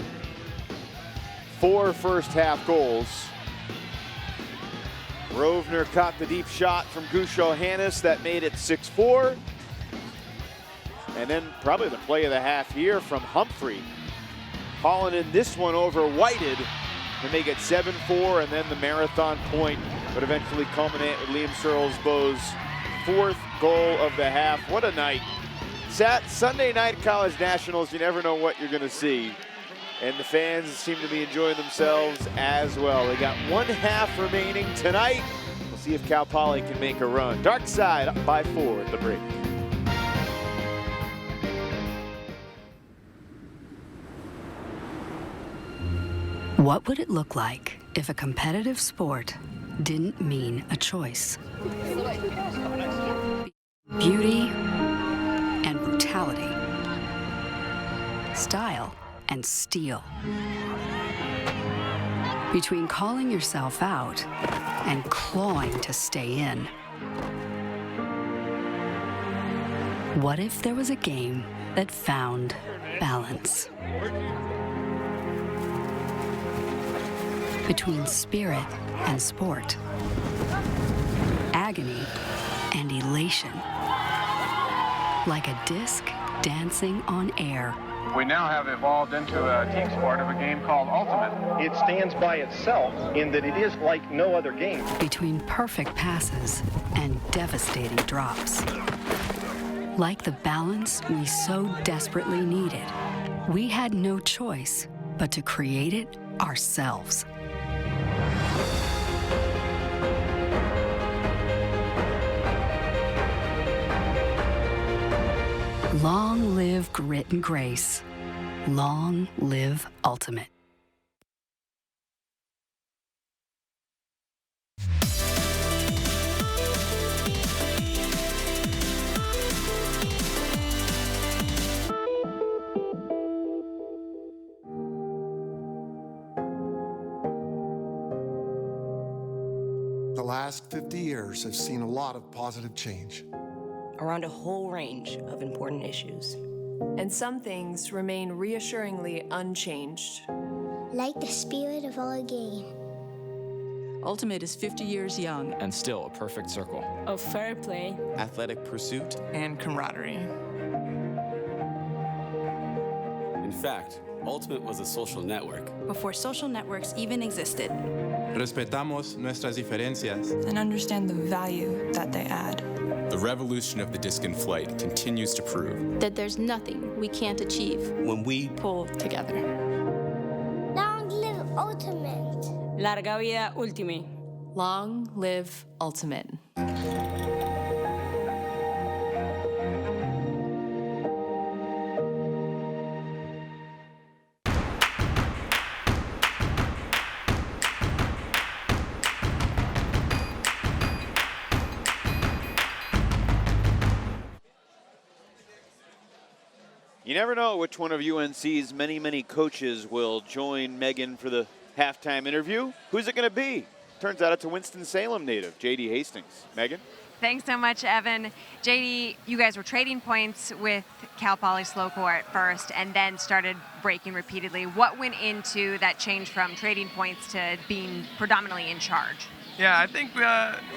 4 first-half goals. Rovner caught the deep shot from Gusho Hannes. That made it 6-4. And then probably the play of the half here from Humphrey. Hauling in this one over Whited to make it 7-4, and then the marathon point would eventually culminate with Liam Searles-Bowes' 4th goal of the half. What a night. Sunday night college nationals, you never know what you're gonna see. And the fans seem to be enjoying themselves as well. They got 1 half remaining tonight. We'll see if Cal Poly can make a run. Dark Side up by 4 at the break. What would it look like if a competitive sport didn't mean a choice? Beauty and brutality. Style and steel. Between calling yourself out and clawing to stay in. What if there was a game that found balance? Between spirit and sport, agony and elation, like a disc dancing on air. We now have evolved into a team sport of a game called Ultimate. It stands by itself in that it is like no other game. Between perfect passes and devastating drops. Like the balance we so desperately needed, we had no choice but to create it ourselves. Long live grit and grace. Long live Ultimate. The last 50 years have seen a lot of positive change. Around a whole range of important issues. And some things remain reassuringly unchanged. Like the spirit of our game. Ultimate is 50 years young. And still a perfect circle Of fair play, athletic pursuit, And camaraderie. In fact, Ultimate was a social network. Before social networks even existed. Respetamos nuestras diferencias. And understand the value that they add. The revolution of the disc in flight continues to prove That there's nothing we can't achieve when we Pull together. Long live Ultimate. Larga vida Ultimate. Long live Ultimate. You never know which one of UNC's many coaches will join Megan for the halftime interview. Who's it going to be? Turns out it's a Winston-Salem native, J.D. Hastings. Megan? Thanks so much, Evan. JD, you guys were trading points with Cal Poly slow core at first and then started breaking repeatedly. What went into that change from trading points to being predominantly in charge? Yeah, I think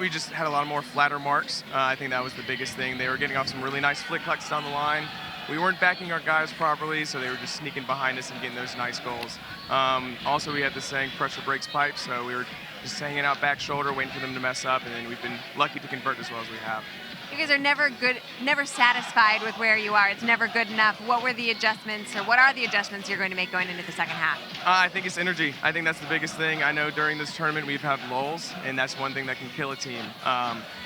we just had a lot more flatter marks. I think that was the biggest thing. They were getting off some really nice flick cuts down the line. We weren't backing our guys properly, so they were just sneaking behind us and getting those nice goals. Also, we had this saying, pressure breaks pipes, so we were just hanging out back shoulder, waiting for them to mess up, and then we've been lucky to convert as well as we have. You guys are never satisfied with where you are. It's never good enough. What were the adjustments, or what are the adjustments you're going to make going into the second half? I think it's energy. I think that's the biggest thing. I know during this tournament we've had lulls, and that's one thing that can kill a team.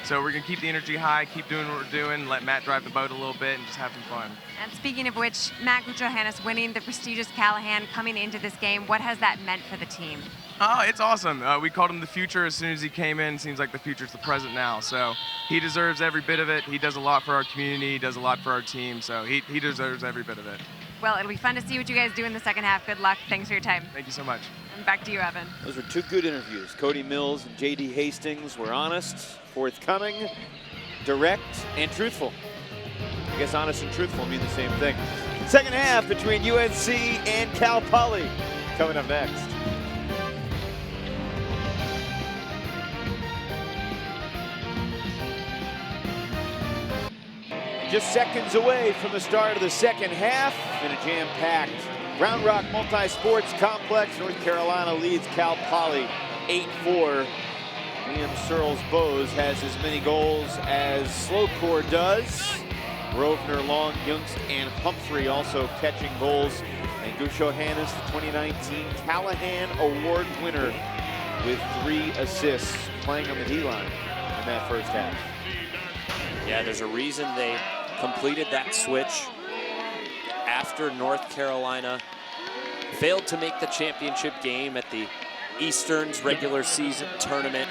So we're going to keep the energy high, keep doing what we're doing, let Matt drive the boat a little bit, and just have some fun. And speaking of which, Matt Guchohannes winning the prestigious Callahan coming into this game, what has that meant for the team? It's awesome. We called him the future as soon as he came in. Seems like the future's the present now. So he deserves every bit of it. He does a lot for our community. He does a lot for our team. So he deserves every bit of it. Well, it'll be fun to see what you guys do in the second half. Good luck. Thanks for your time. Thank you so much. And back to you, Evan. Those were two good interviews. Cody Mills and J.D. Hastings were honest, forthcoming, direct, and truthful. I guess honest and truthful mean the same thing. Second half between UNC and Cal Poly coming up next. Just seconds away from the start of the second half in a jam-packed Round Rock Multi-Sports Complex. North Carolina leads Cal Poly 8-4. Liam Searles-Bose has as many goals as Slowcore does. Rovner, Long, Youngst, and Humphrey also catching goals. And Guchohannes, the 2019 Callahan Award winner, with 3 assists, playing on the D-line in that first half. Yeah, there's a reason they completed that switch after North Carolina failed to make the championship game at the Eastern's regular season tournament.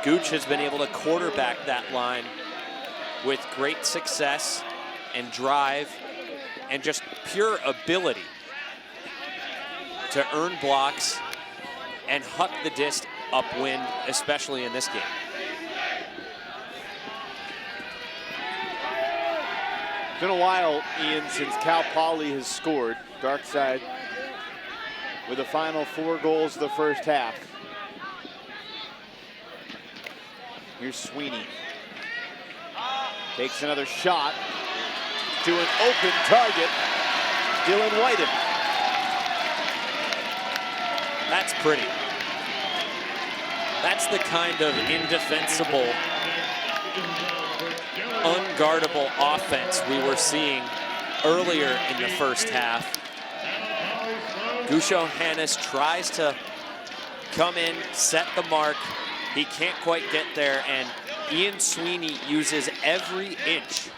Gooch has been able to quarterback that line with great success and drive and just pure ability to earn blocks and huck the disc upwind, especially in this game. been a while, Ian, since Cal Poly has scored. Dark side with the final 4 goals of the first half. Here's Sweeney. Takes another shot to an open target. Dylan Whited. That's pretty. That's the kind of indefensible, unguardable offense we were seeing earlier in the first half. Gusho Hannes tries to come in, set the mark. He can't quite get there, and Ian Sweeney uses every inch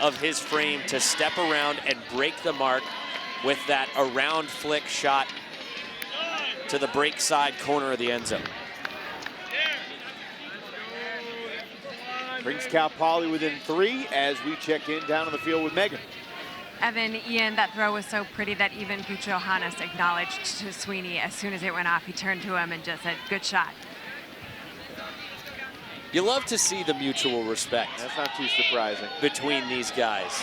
of his frame to step around and break the mark with that around flick shot to the break side corner of the end zone. Brings Cal Poly within 3 as we check in down on the field with Megan. Evan, Ian, that throw was so pretty that even Gusho Hannes acknowledged to Sweeney as soon as it went off. He turned to him and just said, good shot. You love to see the mutual respect. That's not too surprising. Between these guys.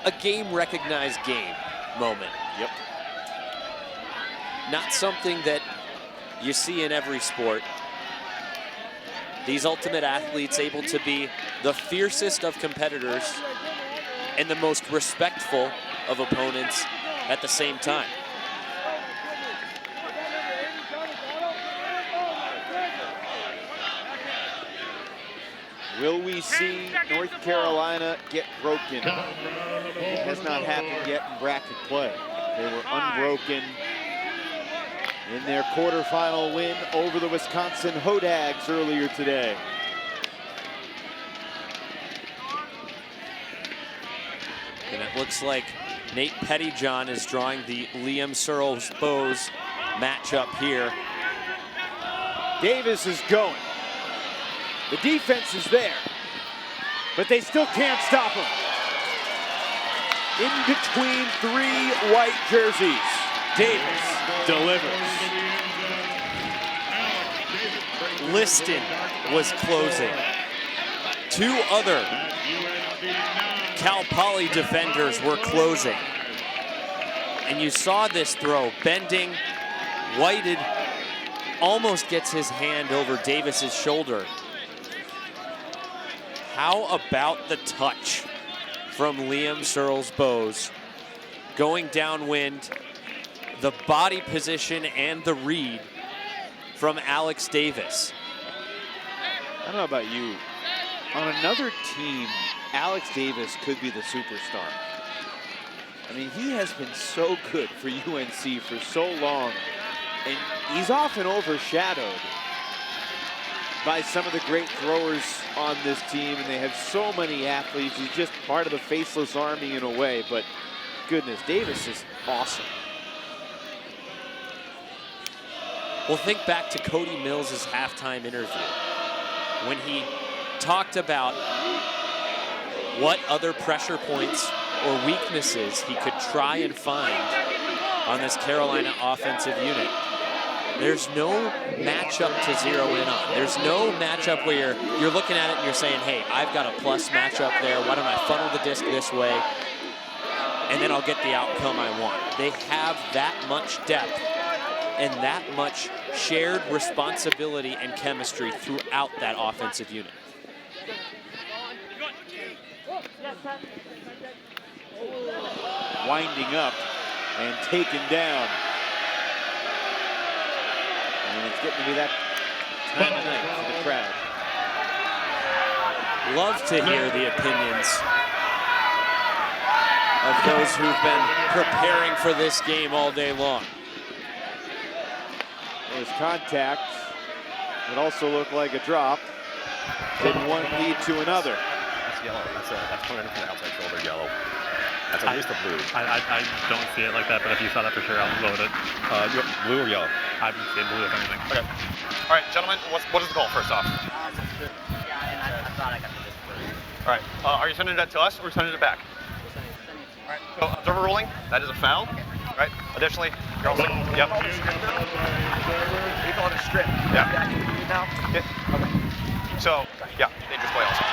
A game-recognized game moment. Yep. Not something that you see in every sport. These ultimate athletes able to be the fiercest of competitors and the most respectful of opponents at the same time. Will we see North Carolina get broken? It has not happened yet in bracket play. They were unbroken in their quarterfinal win over the Wisconsin Hodags earlier today. And it looks like Nate Pettyjohn is drawing the Liam Searles-Bowes matchup here. Davis is going. The defense is there, but they still can't stop him. In between 3 white jerseys, Davis delivers. Liston was closing. 2 other Cal Poly defenders were closing. And you saw this throw, bending, Whited almost gets his hand over Davis's shoulder. How about the touch from Liam Searles-Bowes? Going downwind, the body position and the read from Alex Davis. I don't know about you. On another team, Alex Davis could be the superstar. I mean, he has been so good for UNC for so long, and he's often overshadowed by some of the great throwers on this team, and they have so many athletes. He's just part of the faceless army in a way, but goodness, Davis is awesome. Well, think back to Cody Mills' halftime interview when he talked about what other pressure points or weaknesses he could try and find on this Carolina offensive unit. There's no matchup to zero in on. There's no matchup where you're looking at it and you're saying, hey, I've got a plus matchup there. Why don't I funnel the disc this way? And then I'll get the outcome I want. They have that much depth and that much shared responsibility and chemistry throughout that offensive unit. Winding up and taken down. And it's getting to be that time of night for the crowd. Love to hear the opinions of those who've been preparing for this game all day long. There's contact. It also looked like a drop. Did one lead to another? That's yellow. That's coming in from the outside shoulder yellow. That's at least a blue. I don't see it like that, but if you saw that for sure, I'll load it. Blue or yellow? I would say blue if anything. Okay. All right, gentlemen, what is the call first off? I thought I got the disc first. All right, are you sending that to us or sending it back? All right, so observer ruling, that is a foul. Okay. All right, additionally, you're also, yep. We call it a strip. Yeah. Now? Okay. So, yeah, dangerous play also.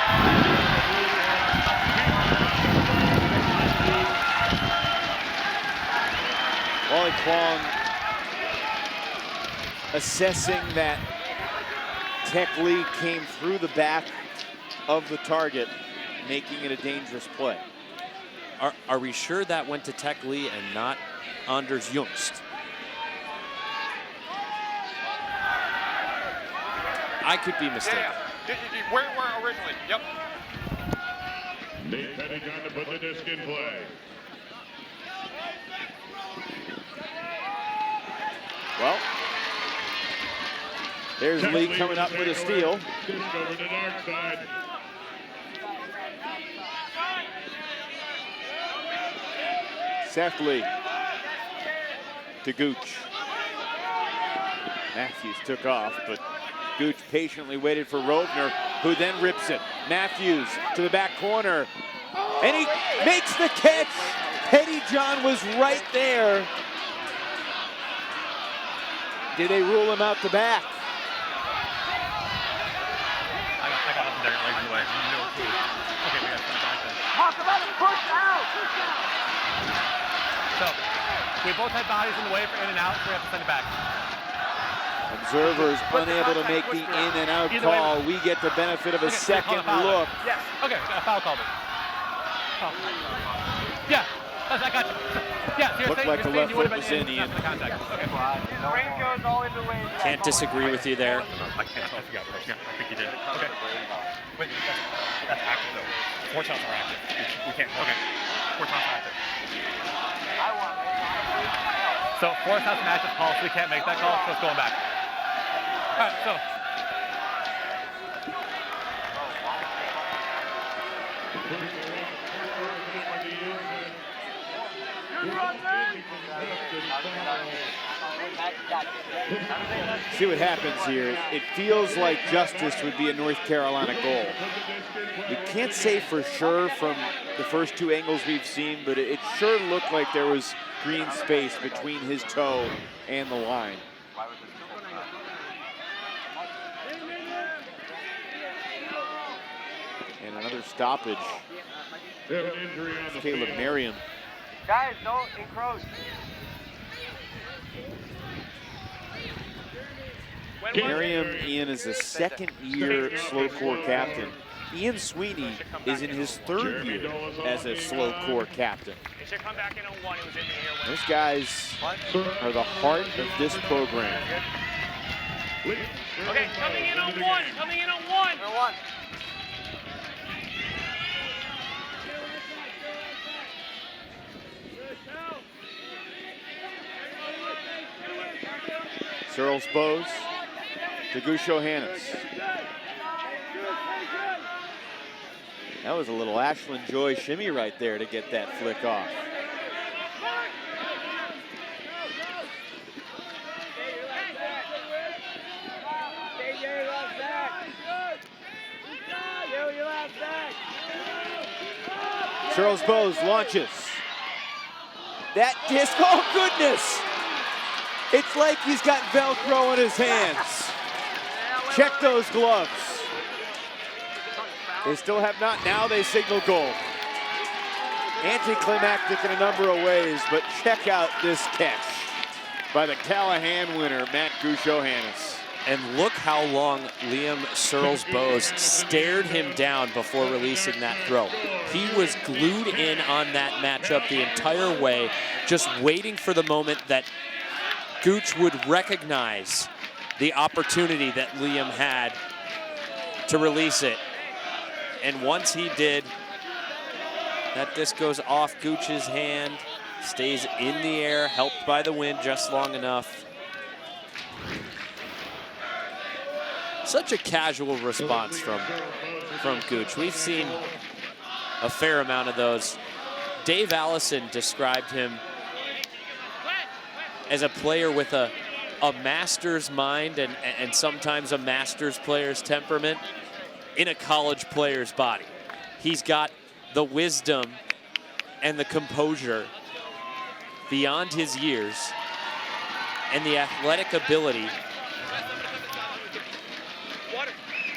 Kwong assessing that Tech Lee came through the back of the target, making it a dangerous play. Are we sure that went to Tech Lee and not Anders Jungst? I could be mistaken. Yeah. Where we were originally. Yep. Nate Pettigon to put the disc in play. Well, there's Lee coming up with a steal. Disc over the dark side. Seth Lee to Gooch. Matthews took off, but Gooch patiently waited for Rovner, who then rips it. Matthews to the back corner, and he makes the catch. Pettyjohn was right there. Did they rule him out the back? I got up there, legs in the way. No key. Okay, we got to send it back then. Talk about it, push out! So, we both had bodies in the way for in and out, so we have to send it back. Observers unable to make the in and out call. We get the benefit of a second look. Yes. Okay, a foul call. Yeah, I got you. Yeah, so looked like the left foot was in, Ian. Can't disagree with you there. I can't. I forgot. Yeah, I think you did. Okay. Wait, that's active though. 4 shots are active. We can't. Okay. 4 shots are active. So 4 shots an active call, so we can't make that call, so it's going back. All right, so. See what happens here. It feels like justice would be a North Carolina goal. We can't say for sure from the first 2 angles we've seen, but it sure looked like there was green space between his toe and the line. And another stoppage. Caleb Merriam. Guys, don't encroach. Merriam, Ian, is a 2nd-year slow core captain. Ian Sweeney is in his 3rd year as a slow core captain. Those guys are the heart of this program. Okay, coming in on 1. Coming in on 1. Searles Bose to Gusho Hannes. That was a little Ashland Joy shimmy right there to get that flick off. Searles Bose launches. That disc, oh goodness! It's like he's got Velcro on his hands. Check those gloves. They still have not. Now they signal goal. Anticlimactic in a number of ways, but check out this catch by the Callahan winner, Matt Gusho Hannes. And look how long Liam Searles Bose stared him down before releasing that throw. He was glued in on that matchup the entire way, just waiting for the moment that Gooch would recognize the opportunity that Liam had to release it. And once he did, that disc goes off Gooch's hand, stays in the air, helped by the wind just long enough. Such a casual response from Gooch. We've seen a fair amount of those. Dave Allison described him as a player with a master's mind and sometimes a master's player's temperament in a college player's body. He's got the wisdom and the composure beyond his years and the athletic ability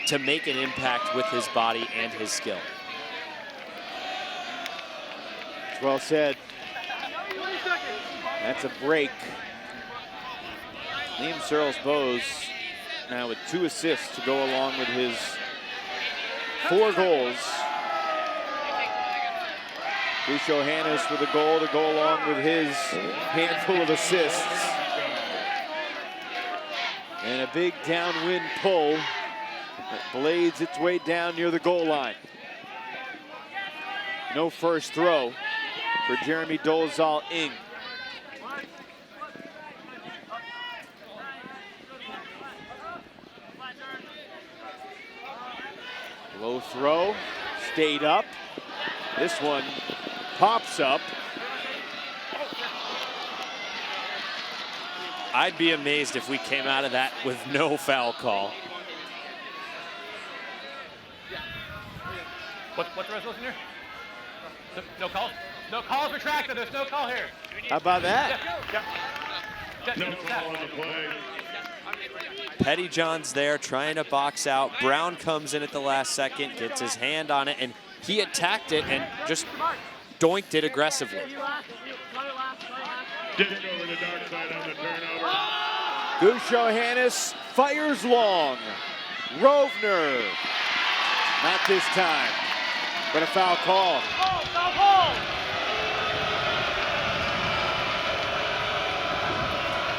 to make an impact with his body and his skill. Well said. That's a break. Liam Searles-Bose now with 2 assists to go along with his 4 goals. Lucio Hannes with a goal to go along with his handful of assists. And a big downwind pull that blades its way down near the goal line. No first throw for Jeremy Dolezal-Ng. Low throw, stayed up. This one pops up. I'd be amazed if we came out of that with no foul call. What's the resolution here? No call? No call retracted. There's no call here. How about that? No call on the play. Pettyjohn's there trying to box out. Brown comes in at the last second, gets his hand on it, and he attacked it and just doinked it aggressively. Didn't go over the dark side on the turnover. Lucio Hannes fires long. Rovner. Not this time, but a foul call.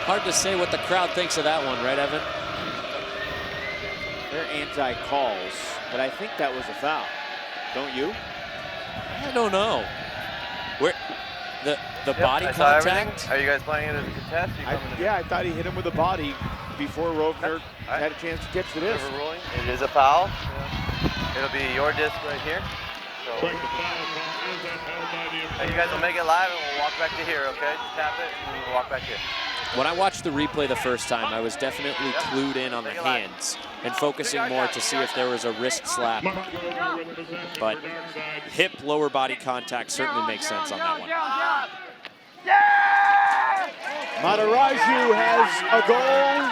Hard to say what the crowd thinks of that one, right, Evan? They're anti-calls, but I think that was a foul. Don't you? I don't know. Where the body contact? Are you guys playing it as a contest? Yeah, I thought he hit him with a body before Rovner had a chance to catch the disc. Ruling. It is a foul. Yeah. It'll be your disc right here. So, you guys will make it live and we'll walk back to here, okay? Just tap it and we'll walk back here. When I watched the replay the first time, I was definitely clued in on the hands and focusing more to see if there was a wrist slap. But hip lower body contact certainly makes sense on that one. Mataraju has a goal.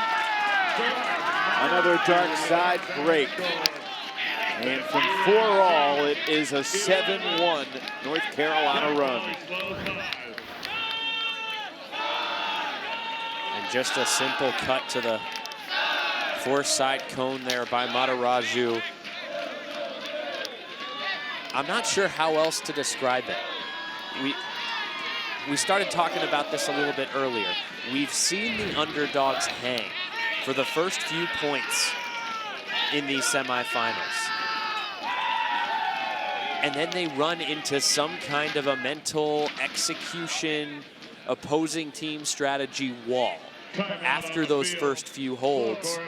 Another dark side break. And from 4-all, it is a 7-1 North Carolina run. And just a simple cut to the force side cone there by Mataraju. I'm not sure how else to describe it. We started talking about this a little bit earlier. We've seen the underdogs hang for the first few points in these semifinals. And then they run into some kind of a mental execution, opposing team strategy wall after those first few holds.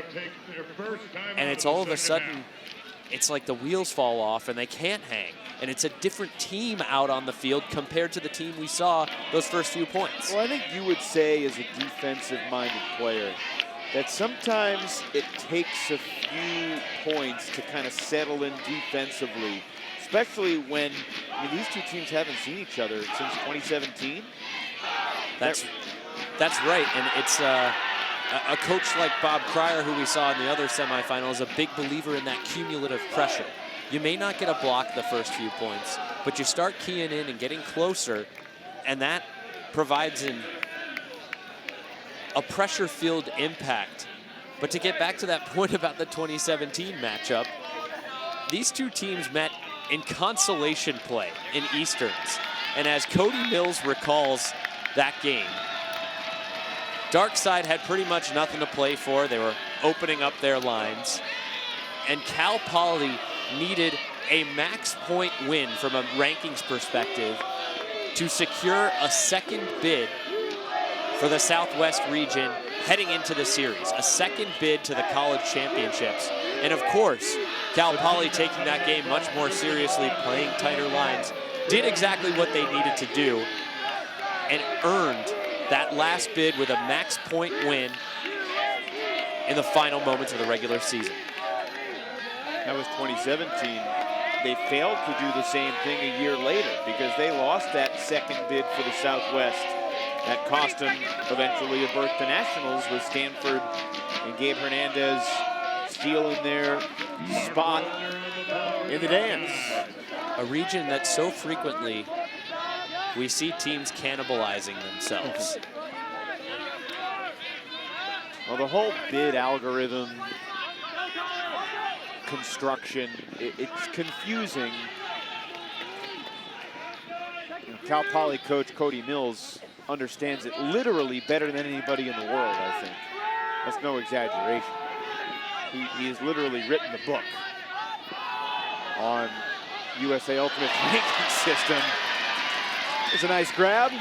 And it's all of a sudden, it's like the wheels fall off and they can't hang. And it's a different team out on the field compared to the team we saw those first few points. Well, I think you would say as a defensive-minded player that sometimes it takes a few points to kind of settle in defensively, especially when these two teams haven't seen each other since 2017. That's right, and it's a coach like Bob Cryer, who we saw in the other semifinal, is a big believer in that cumulative pressure. You may not get a block the first few points, but you start keying in and getting closer, and that provides a pressure-filled impact. But to get back to that point about the 2017 matchup, these two teams met in consolation play in Easterns. And as Cody Mills recalls that game, Darkside had pretty much nothing to play for. They were opening up their lines. And Cal Poly needed a max point win from a rankings perspective to secure a second bid for the Southwest region heading into the series, a second bid to the college championships. And of course, Cal Poly taking that game much more seriously, playing tighter lines, did exactly what they needed to do and earned that last bid with a max point win in the final moments of the regular season. That was 2017. They failed to do the same thing a year later because they lost that second bid for the Southwest. That cost them eventually a berth to nationals with Stanford and Gabe Hernandez stealing their spot in the dance. A region that so frequently we see teams cannibalizing themselves. Well, the whole bid algorithm construction, it's confusing. You know, Cal Poly coach Cody Mills understands it literally better than anybody in the world, I think. That's no exaggeration. He has literally written the book on USA Ultimate's ranking system. It's a nice grab.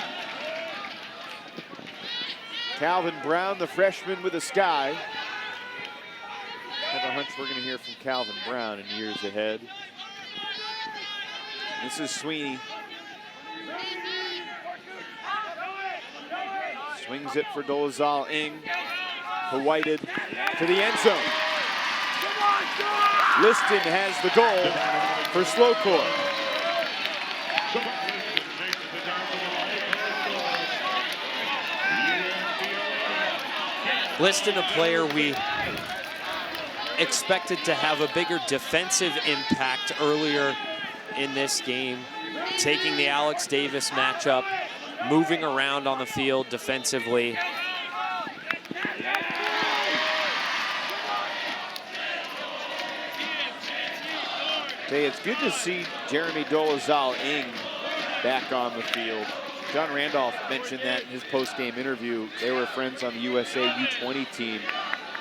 Calvin Brown, the freshman with a sky. I have a hunch we're going to hear from Calvin Brown in years ahead. This is Sweeney. Swings it for Dolezal Ng. Whited to the end zone. Liston has the goal for Slocor. Liston, a player we expected to have a bigger defensive impact earlier in this game, taking the Alex Davis matchup, moving around on the field defensively. Hey, it's good to see Jeremy Dolezal Ng back on the field. John Randolph mentioned that in his post-game interview. They were friends on the USA U20 team.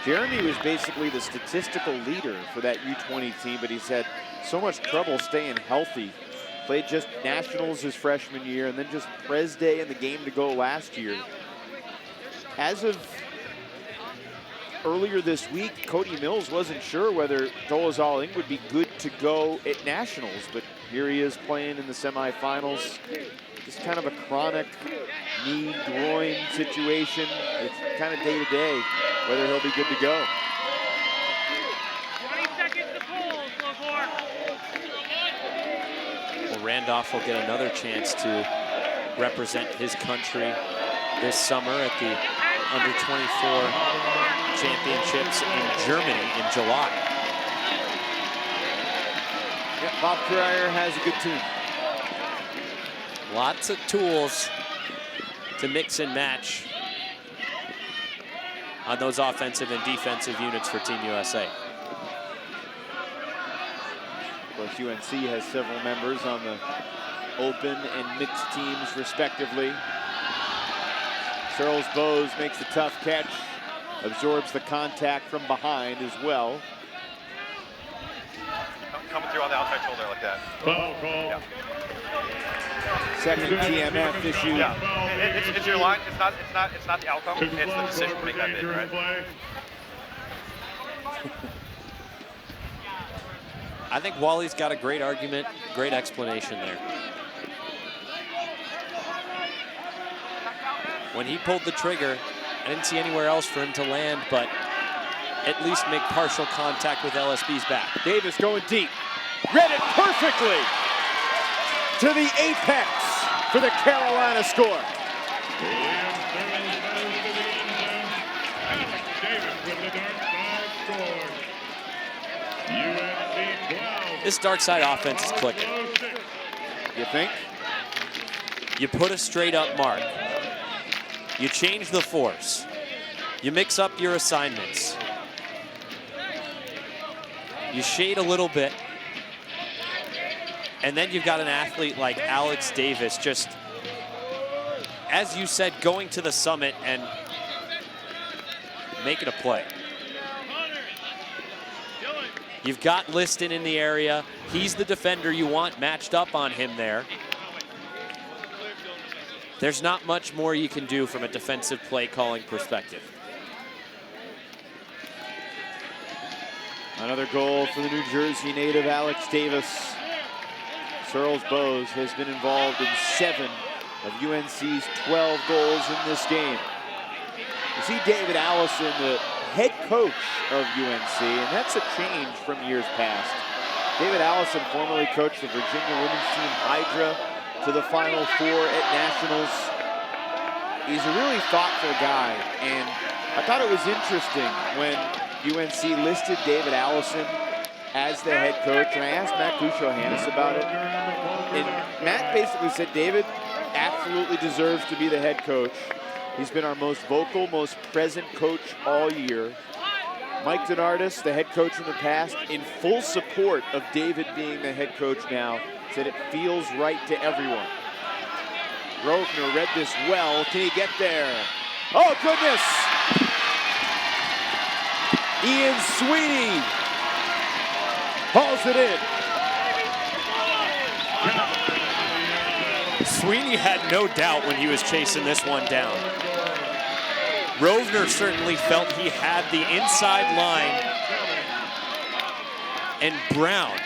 Jeremy was basically the statistical leader for that U20 team, but he's had so much trouble staying healthy. Played just nationals his freshman year and then just Pres Day in the game to go last year. As of earlier this week, Cody Mills wasn't sure whether Dolezal Ng would be good to go at nationals, but here he is playing in the semifinals. Just kind of a chronic knee groin situation. It's kind of day to day whether he'll be good to go. 20 seconds to pull, Slocor. Well, Randolph will get another chance to represent his country this summer at the Under-24 Championships in Germany in July. Yep, Bob Cryer has a good team. Lots of tools to mix and match on those offensive and defensive units for Team USA. Of course, UNC has several members on the open and mixed teams, respectively. Searles Bowes makes the tough catch, absorbs the contact from behind as well. Coming through on the outside shoulder like that. Foul call. Yeah. Second TMF issue. Yeah, it's your line. It's not the outcome. It's the decision to make that bid, right? I think Wally's got a great argument, great explanation there. When he pulled the trigger, I didn't see anywhere else for him to land, but at least make partial contact with LSB's back. Davis going deep. Read it perfectly to the apex for the Carolina score. This dark side offense is clicking. You think? You put a straight up mark. You change the force. You mix up your assignments. You shade a little bit. And then you've got an athlete like Alex Davis just, as you said, going to the summit and making a play. You've got Liston in the area. He's the defender you want matched up on him there. There's not much more you can do from a defensive play calling perspective. Another goal for the New Jersey native Alex Davis. Searles Bowes has been involved in 7 of UNC's 12 goals in this game. You see David Allison, the head coach of UNC, and that's a change from years past. David Allison formerly coached the Virginia women's team Hydra to the Final Four at Nationals. He's a really thoughtful guy, and I thought it was interesting when UNC listed David Allison as the head coach, and I asked Matt Cusho-Hannes about it, and Matt basically said David absolutely deserves to be the head coach. He's been our most vocal, most present coach all year. Mike DeNardis, the head coach in the past, in full support of David being the head coach now, said it feels right to everyone. Rovner read this well. Can he get there? Oh, goodness! Ian Sweeney hauls it in. Sweeney had no doubt when he was chasing this one down. Rovner certainly felt he had the inside line. And Brown,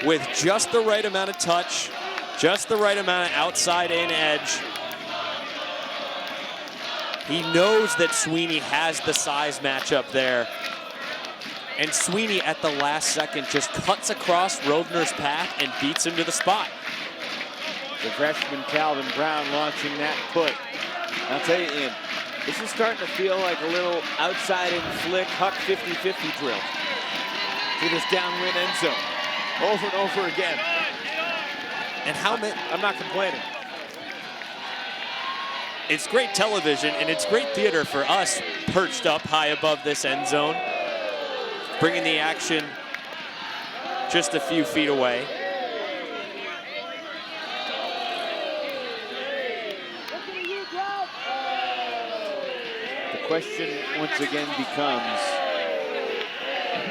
with just the right amount of touch, just the right amount of outside in edge, he knows that Sweeney has the size matchup there. And Sweeney at the last second just cuts across Rovner's path and beats him to the spot. The freshman Calvin Brown launching that put. I'll tell you, Ian, this is starting to feel like a little outside in flick Huck 50-50 drill to this downwind end zone over and over again. And how many? I'm not complaining. It's great television and it's great theater for us perched up high above this end zone, bringing the action just a few feet away. The question once again becomes,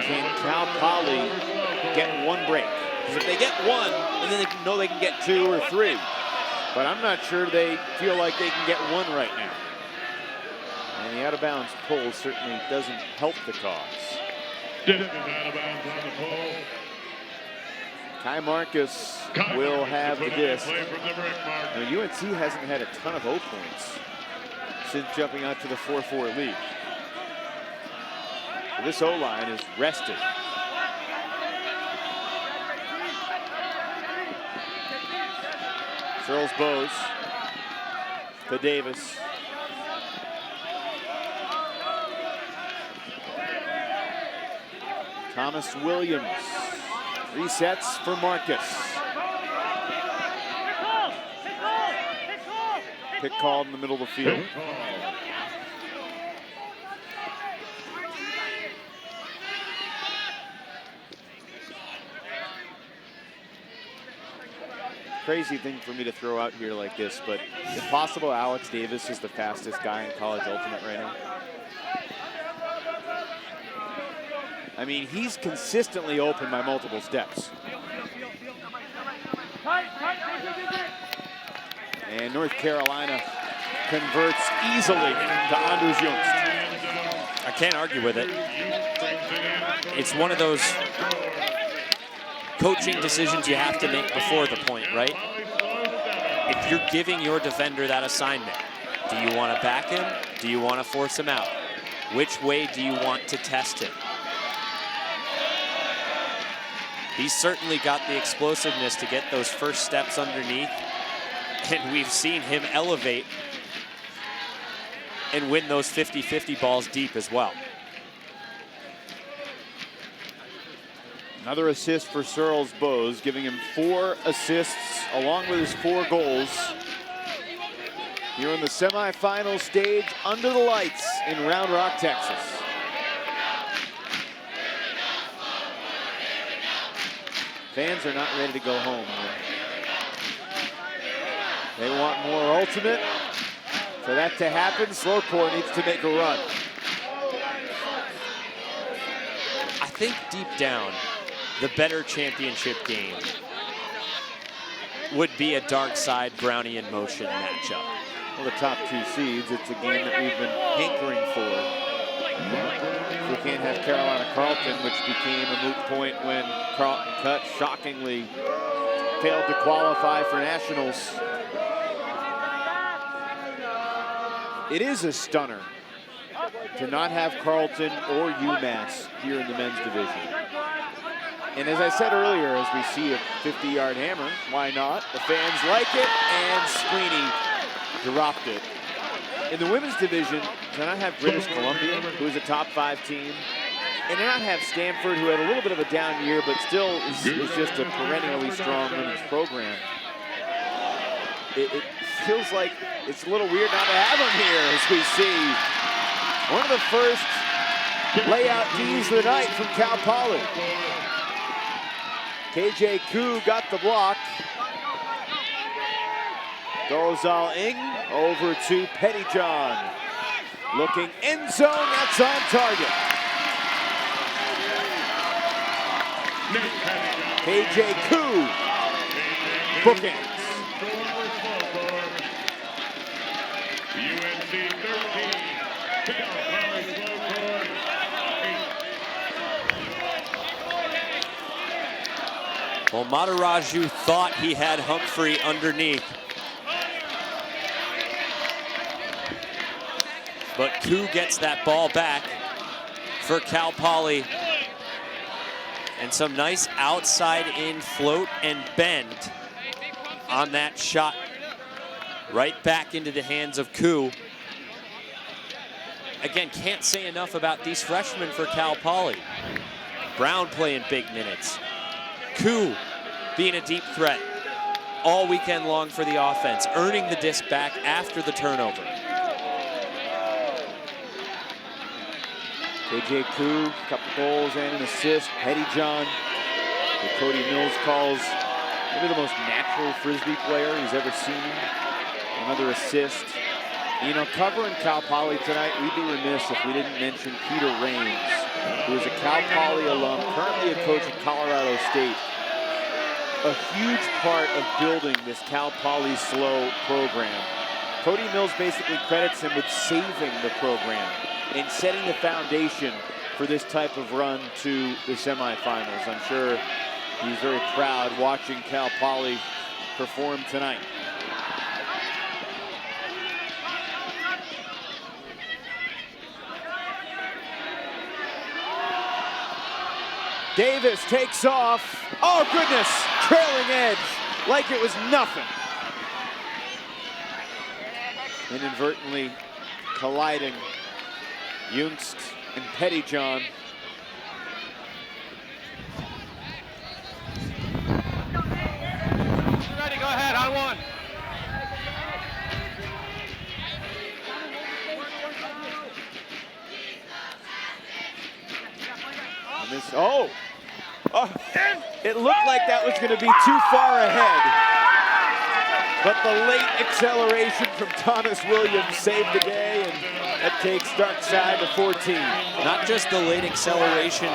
can Cal Poly get one break? Because if they get one, and then they know they can get 2 or 3. But I'm not sure they feel like they can get one right now. And the out-of-bounds pull certainly doesn't help the cause. Out of bounds on the pole. Kai Marcus will have the disc. Play from the brick mark. Now, UNC hasn't had a ton of O points since jumping out to the 4-4 lead. So this O-line is rested. Searles Bowes to Davis. Thomas Williams resets for Marcus. Pick called in the middle of the field. Crazy thing for me to throw out here like this, but is it possible Alex Davis is the fastest guy in college ultimate right now? I mean, he's consistently open by multiple steps. And North Carolina converts easily to Anders Jungst. I can't argue with it. It's one of those coaching decisions you have to make before the point, right? If you're giving your defender that assignment, do you want to back him? Do you want to force him out? Which way do you want to test him? He's certainly got the explosiveness to get those first steps underneath, and we've seen him elevate and win those 50-50 balls deep as well. Another assist for Searles Bowes, giving him 4 assists along with his 4 goals here in the semifinal stage under the lights in Round Rock, Texas. Fans are not ready to go home. They want more ultimate. For that to happen, Slowcore needs to make a run. I think deep down, the better championship game would be a dark side Brownie in motion matchup. Well, the top 2 seeds, it's a game that we've been hankering for. We can't have Carolina Carleton, which became a moot point when Carleton Cut shockingly failed to qualify for nationals. It is a stunner to not have Carleton or UMass here in the men's division. And as I said earlier, as we see a 50-yard hammer, why not? The fans like it, and Sweeney dropped it. In the women's division, to not have British Columbia, who is a top 5 team, and to not have Stanford, who had a little bit of a down year, but still is just a perennially strong women's program. it feels like it's a little weird not to have him here, as we see one of the first layout Ds of the night from Cal Poly. KJ Koo got the block. Dolezal Ng over to Pettyjohn. Looking end zone, that's on target. KJ Koo, bookends. UNC 13, Cal Poly slow score 8. Well, Mataraju thought he had Humphrey underneath. But Koo gets that ball back for Cal Poly. And some nice outside in float and bend on that shot. Right back into the hands of Koo. Again, can't say enough about these freshmen for Cal Poly. Brown playing big minutes. Koo being a deep threat all weekend long for the offense, earning the disc back after the turnover. KJ Koo, a couple goals and an assist. Pettyjohn, that Cody Mills calls maybe the most natural Frisbee player he's ever seen. Another assist. You know, covering Cal Poly tonight, we'd be remiss if we didn't mention Peter Raines, who is a Cal Poly alum, currently a coach at Colorado State. A huge part of building this Cal Poly SLO program. Cody Mills basically credits him with saving the program and setting the foundation for this type of run to the semifinals. I'm sure he's very proud watching Cal Poly perform tonight. Davis takes off. Oh goodness, trailing edge like it was nothing. Inadvertently colliding Jungst and Pettyjohn. Ready, go ahead, on one. And this, oh, it looked like that was going to be too far ahead. But the late acceleration from Thomas Williams saved the day, and that takes Darkside to 14. Not just the late acceleration,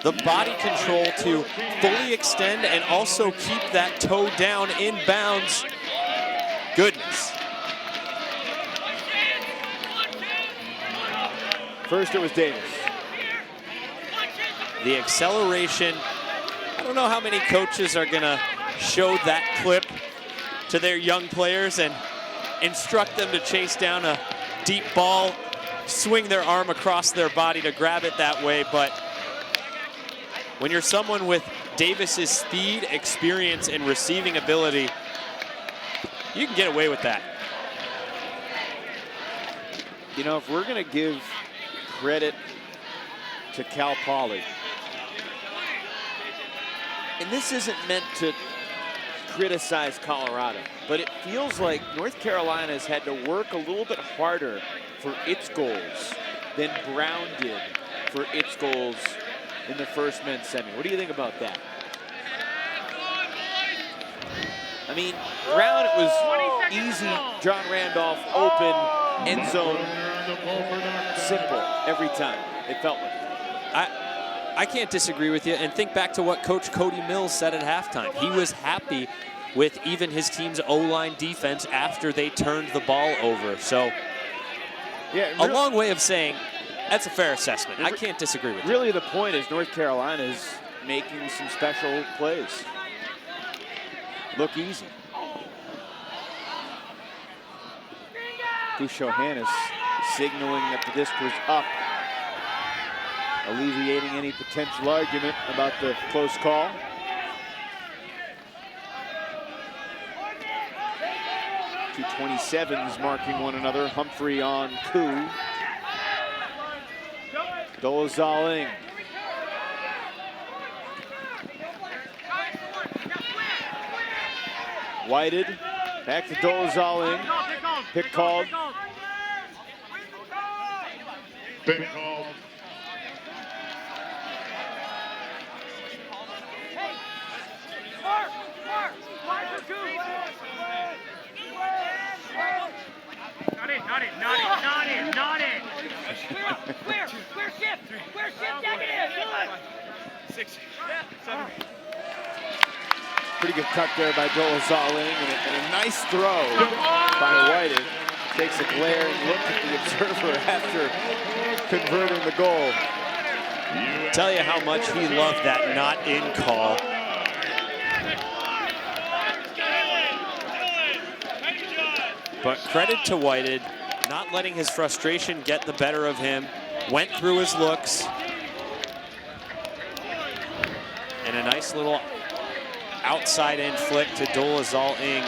the body control to fully extend and also keep that toe down in bounds. Goodness. First it was Davis. The acceleration, I don't know how many coaches are gonna show that clip to their young players and instruct them to chase down a deep ball, swing their arm across their body to grab it that way. But when you're someone with Davis's speed, experience, and receiving ability, you can get away with that. You know, if we're gonna give credit to Cal Poly, and this isn't meant to criticize Colorado, but it feels like North Carolina has had to work a little bit harder for its goals than Brown did for its goals in the first men's semi. What do you think about that? I mean, Brown, it was easy, John Randolph, open, end zone, simple every time, it felt like. I can't disagree with you, and think back to what Coach Cody Mills said at halftime. He was happy with even his team's O-line defense after they turned the ball over. So, yeah, a long way of saying that's a fair assessment. I can't disagree with you. Really, the point is North Carolina is making some special plays look easy. Dushohannes signaling that the disc was up, alleviating any potential argument about the close call. Two 27s marking one another. Humphrey on Koo. Dolezal Ng. Whited. Back to Dolezal in. Pick called. Pick called. Not in. Clear shift, negative, good. 6, 7. Pretty good cut there by Dolezal and a nice throw by Whited. Takes a glaring look at the observer after converting the goal. Tell you how much he loved that not in call. But credit to Whited, not letting his frustration get the better of him. Went through his looks. And a nice little outside in flick to Dolezal Ng.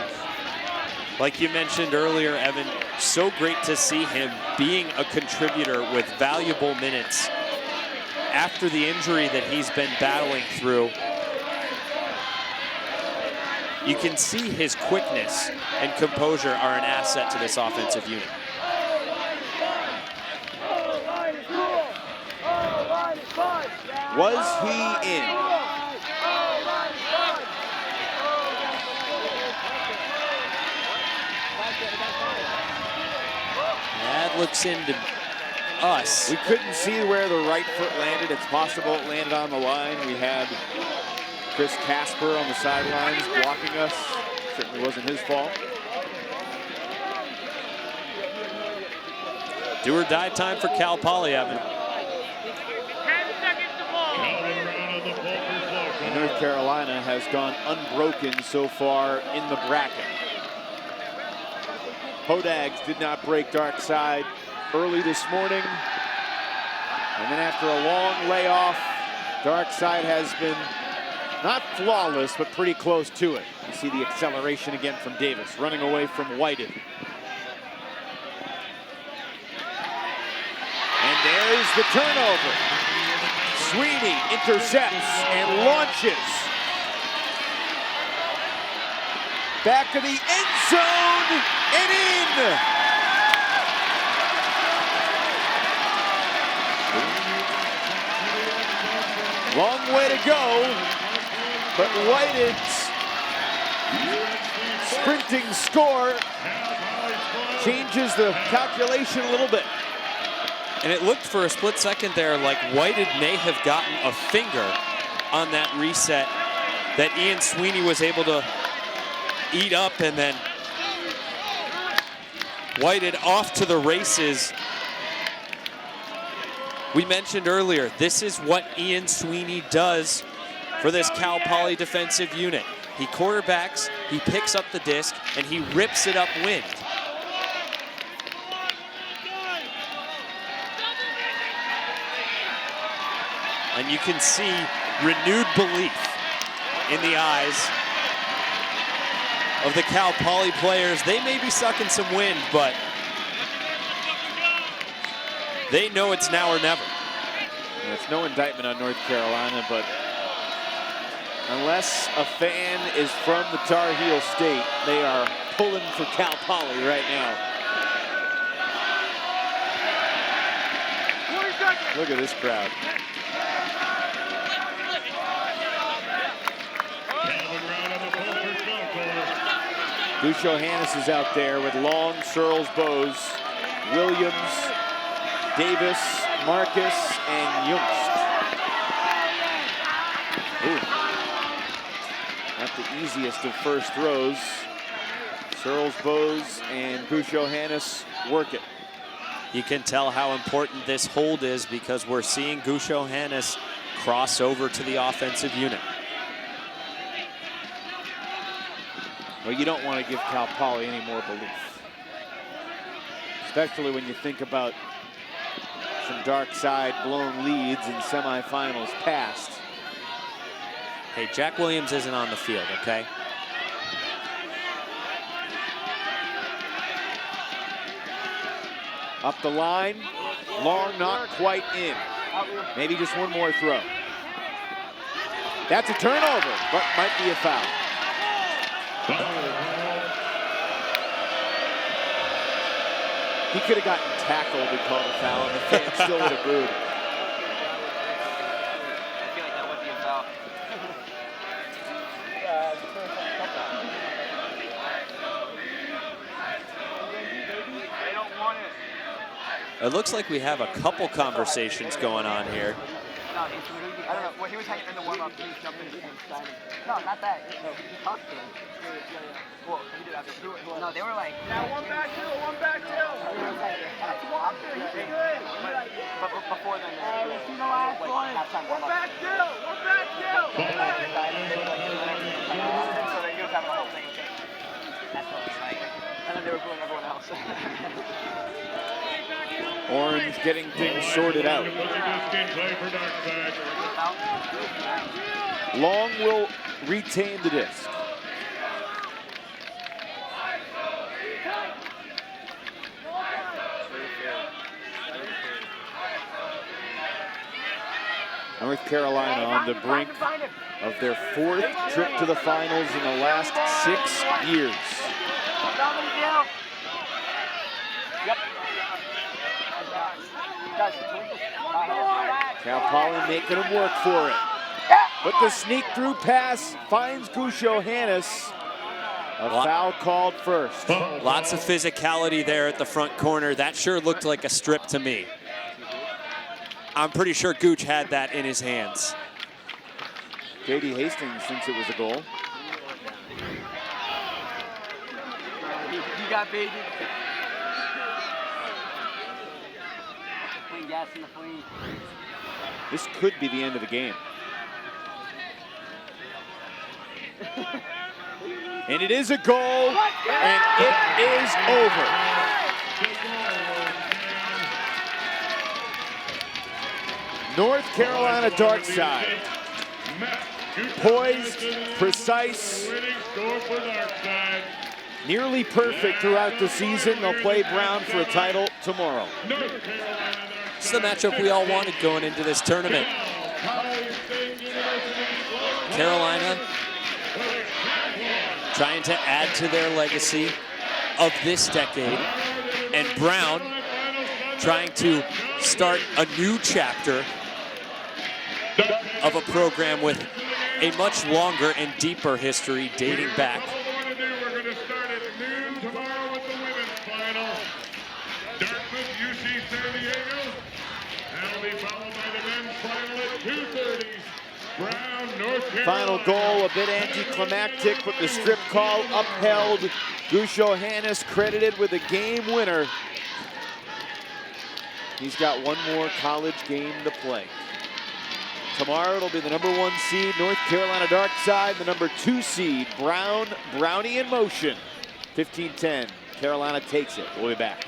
Like you mentioned earlier, Evan, so great to see him being a contributor with valuable minutes after the injury that he's been battling through. You can see his quickness and composure are an asset to this offensive unit. Was he in? That looks into us. We couldn't see where the right foot landed. It's possible it landed on the line. We had Chris Casper on the sidelines blocking us. Certainly wasn't his fault. Do or die time for Cal Poly, Evan. 10 seconds to ball. North Carolina has gone unbroken so far in the bracket. Hodags did not break dark side early this morning. And then after a long layoff, dark side has been not flawless, but pretty close to it. You see the acceleration again from Davis, running away from Whited. And there's the turnover. Sweeney intercepts and launches. Back to the end zone and in. Long way to go, but Whited's sprinting score changes the calculation a little bit. And it looked for a split second there like Whited may have gotten a finger on that reset that Ian Sweeney was able to eat up, and then Whited off to the races. We mentioned earlier, this is what Ian Sweeney does for this Cal Poly defensive unit. He quarterbacks, he picks up the disc, and he rips it upwind. And you can see renewed belief in the eyes of the Cal Poly players. They may be sucking some wind, but they know it's now or never. And it's no indictment on North Carolina, but unless a fan is from the Tar Heel State, they are pulling for Cal Poly right now. Look at this crowd. Gusho Hannes is out there with Long, Searles, Bose, Williams, Davis, Marcus, and Youngst. Ooh. Not the easiest of first throws. Searles, Bose, and Gusho Hannes work it. You can tell how important this hold is because we're seeing Gusho Hannes cross over to the offensive unit. Well, you don't want to give Cal Poly any more belief. Especially when you think about some dark side blown leads in semifinals past. Hey, Jack Williams isn't on the field, okay? Up the line, Long not quite in. Maybe just one more throw. That's a turnover, but might be a foul. He could have gotten tackled and called a foul, and the fans still would have booed. I feel like that would be a foul. They don't want it. It looks like we have a couple conversations going on here. No, I don't know. Well, he was hanging in the warm-up. He was jumping and signing. No, not that. No, he talked to him. Well, he did after. No, they were like. Now one back two. That's walking. He's good. But before then, We've seen the last one. One back two. So he was having a whole thing. That's what it's like. And then they were booing everyone else. Orange getting things sorted out. Long will retain the disc. North Carolina on the brink of their 4th trip to the finals in the last 6 years. Cal Poly making him work for it. But the sneak through pass finds Gusho Hannes. A foul called first. Lots of physicality there at the front corner. That sure looked like a strip to me. I'm pretty sure Gooch had that in his hands. J.D. Hastings thinks it was a goal. You got baited. Putting gas in the flame. This could be the end of the game. And it is a goal, and it is over. North Carolina dark side. Poised, precise, nearly perfect throughout the season. They'll play Brown for a title tomorrow. It's the matchup we all wanted going into this tournament. Carolina trying to add to their legacy of this decade, and Brown trying to start a new chapter of a program with a much longer and deeper history dating back. We're going to start at noon tomorrow with the women's final. Dartmouth, UC San Diego. That'll be followed by the men's final at 2:30. Brown, North Carolina. Final goal, a bit anticlimactic, but the strip call upheld. Gusho Hannes credited with a game winner. He's got one more college game to play. Tomorrow it'll be the #1 seed, North Carolina dark side, the #2 seed, Brown, Brownie in motion. 15-10, Carolina takes it. We'll be back.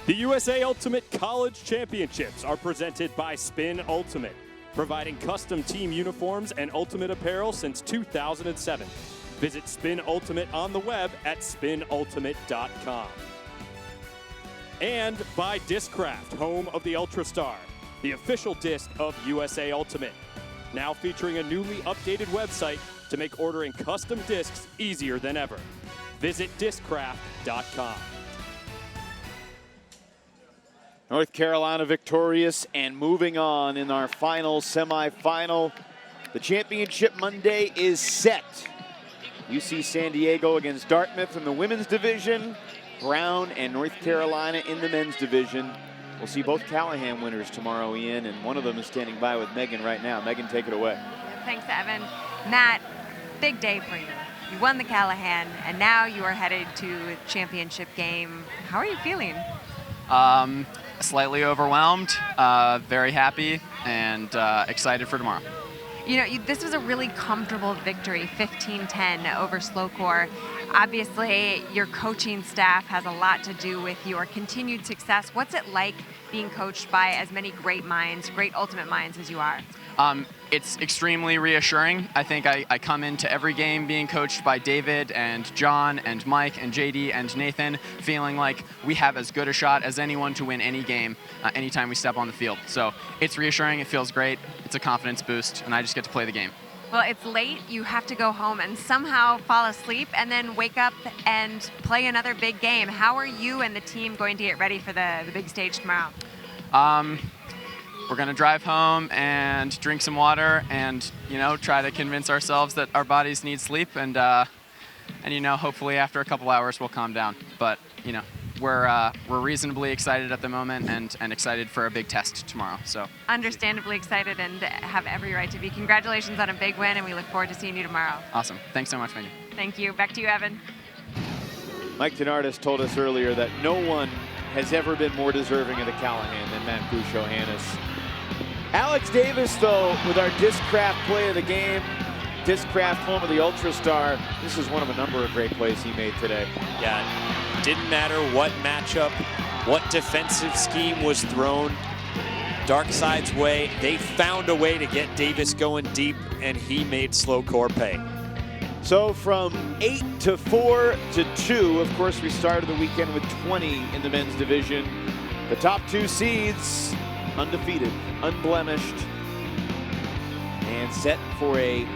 The USA Ultimate College Championships are presented by Spin Ultimate, providing custom team uniforms and ultimate apparel since 2007. Visit Spin Ultimate on the web at spinultimate.com. And by Discraft, home of the UltraStar, the official disc of USA Ultimate. Now featuring a newly updated website to make ordering custom discs easier than ever. Visit discraft.com. North Carolina victorious and moving on in our final semifinal. The championship Monday is set. UC San Diego against Dartmouth in the women's division. Brown and North Carolina in the men's division. We'll see both Callahan winners tomorrow, Ian, and one of them is standing by with Megan right now. Megan, take it away. Thanks, Evan. Matt, big day for you. You won the Callahan, and now you are headed to a championship game. How are you feeling? Slightly overwhelmed, very happy, and excited for tomorrow. You know, this was a really comfortable victory, 15-10 over Slocor. Obviously, your coaching staff has a lot to do with your continued success. What's it like being coached by as many great minds, great ultimate minds as you are? It's extremely reassuring. I think I come into every game being coached by David and John and Mike and JD and Nathan, feeling like we have as good a shot as anyone to win any game anytime we step on the field. So it's reassuring, it feels great, it's a confidence boost, and I just get to play the game. Well, it's late. You have to go home and somehow fall asleep and then wake up and play another big game. How are you and the team going to get ready for the big stage tomorrow? We're going to drive home and drink some water and, try to convince ourselves that our bodies need sleep. And hopefully after a couple hours we'll calm down. But, we're reasonably excited at the moment and excited for a big test tomorrow. So understandably excited and have every right to be. Congratulations on a big win, and we look forward to seeing you tomorrow. Awesome. Thanks so much, Megan. Thank you. Back to you, Evan. Mike Tenardis told us earlier that no one has ever been more deserving of the Callahan than Matt Gusho-Hannes. Alex Davis, though, with our Discraft play of the game, Discraft home of the Ultra Star. This is one of a number of great plays he made today. Yeah, didn't matter what matchup, what defensive scheme was thrown. Darkside's way, they found a way to get Davis going deep, and he made Slowcore pay. So from 8 to 4 to 2, of course, we started the weekend with 20 in the men's division. The top 2 seeds, undefeated, unblemished, and set for a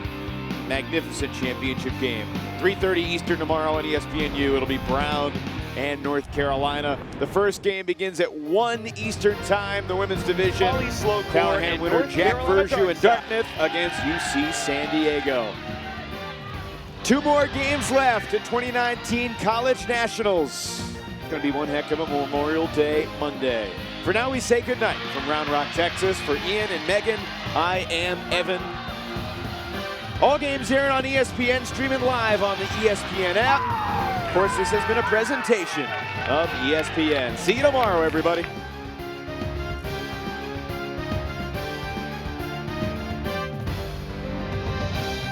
magnificent championship game. 3:30 Eastern tomorrow on ESPNU. It'll be Brown and North Carolina. The first game begins at 1 Eastern time. The women's division. Callahan winner Jack Verju and Dartmouth against UC San Diego. 2 more games left in 2019 College Nationals. It's going to be one heck of a Memorial Day Monday. For now, we say goodnight from Round Rock, Texas. For Ian and Megan, I am Evan. All games airing on ESPN, streaming live on the ESPN app. Of course, this has been a presentation of ESPN. See you tomorrow, everybody.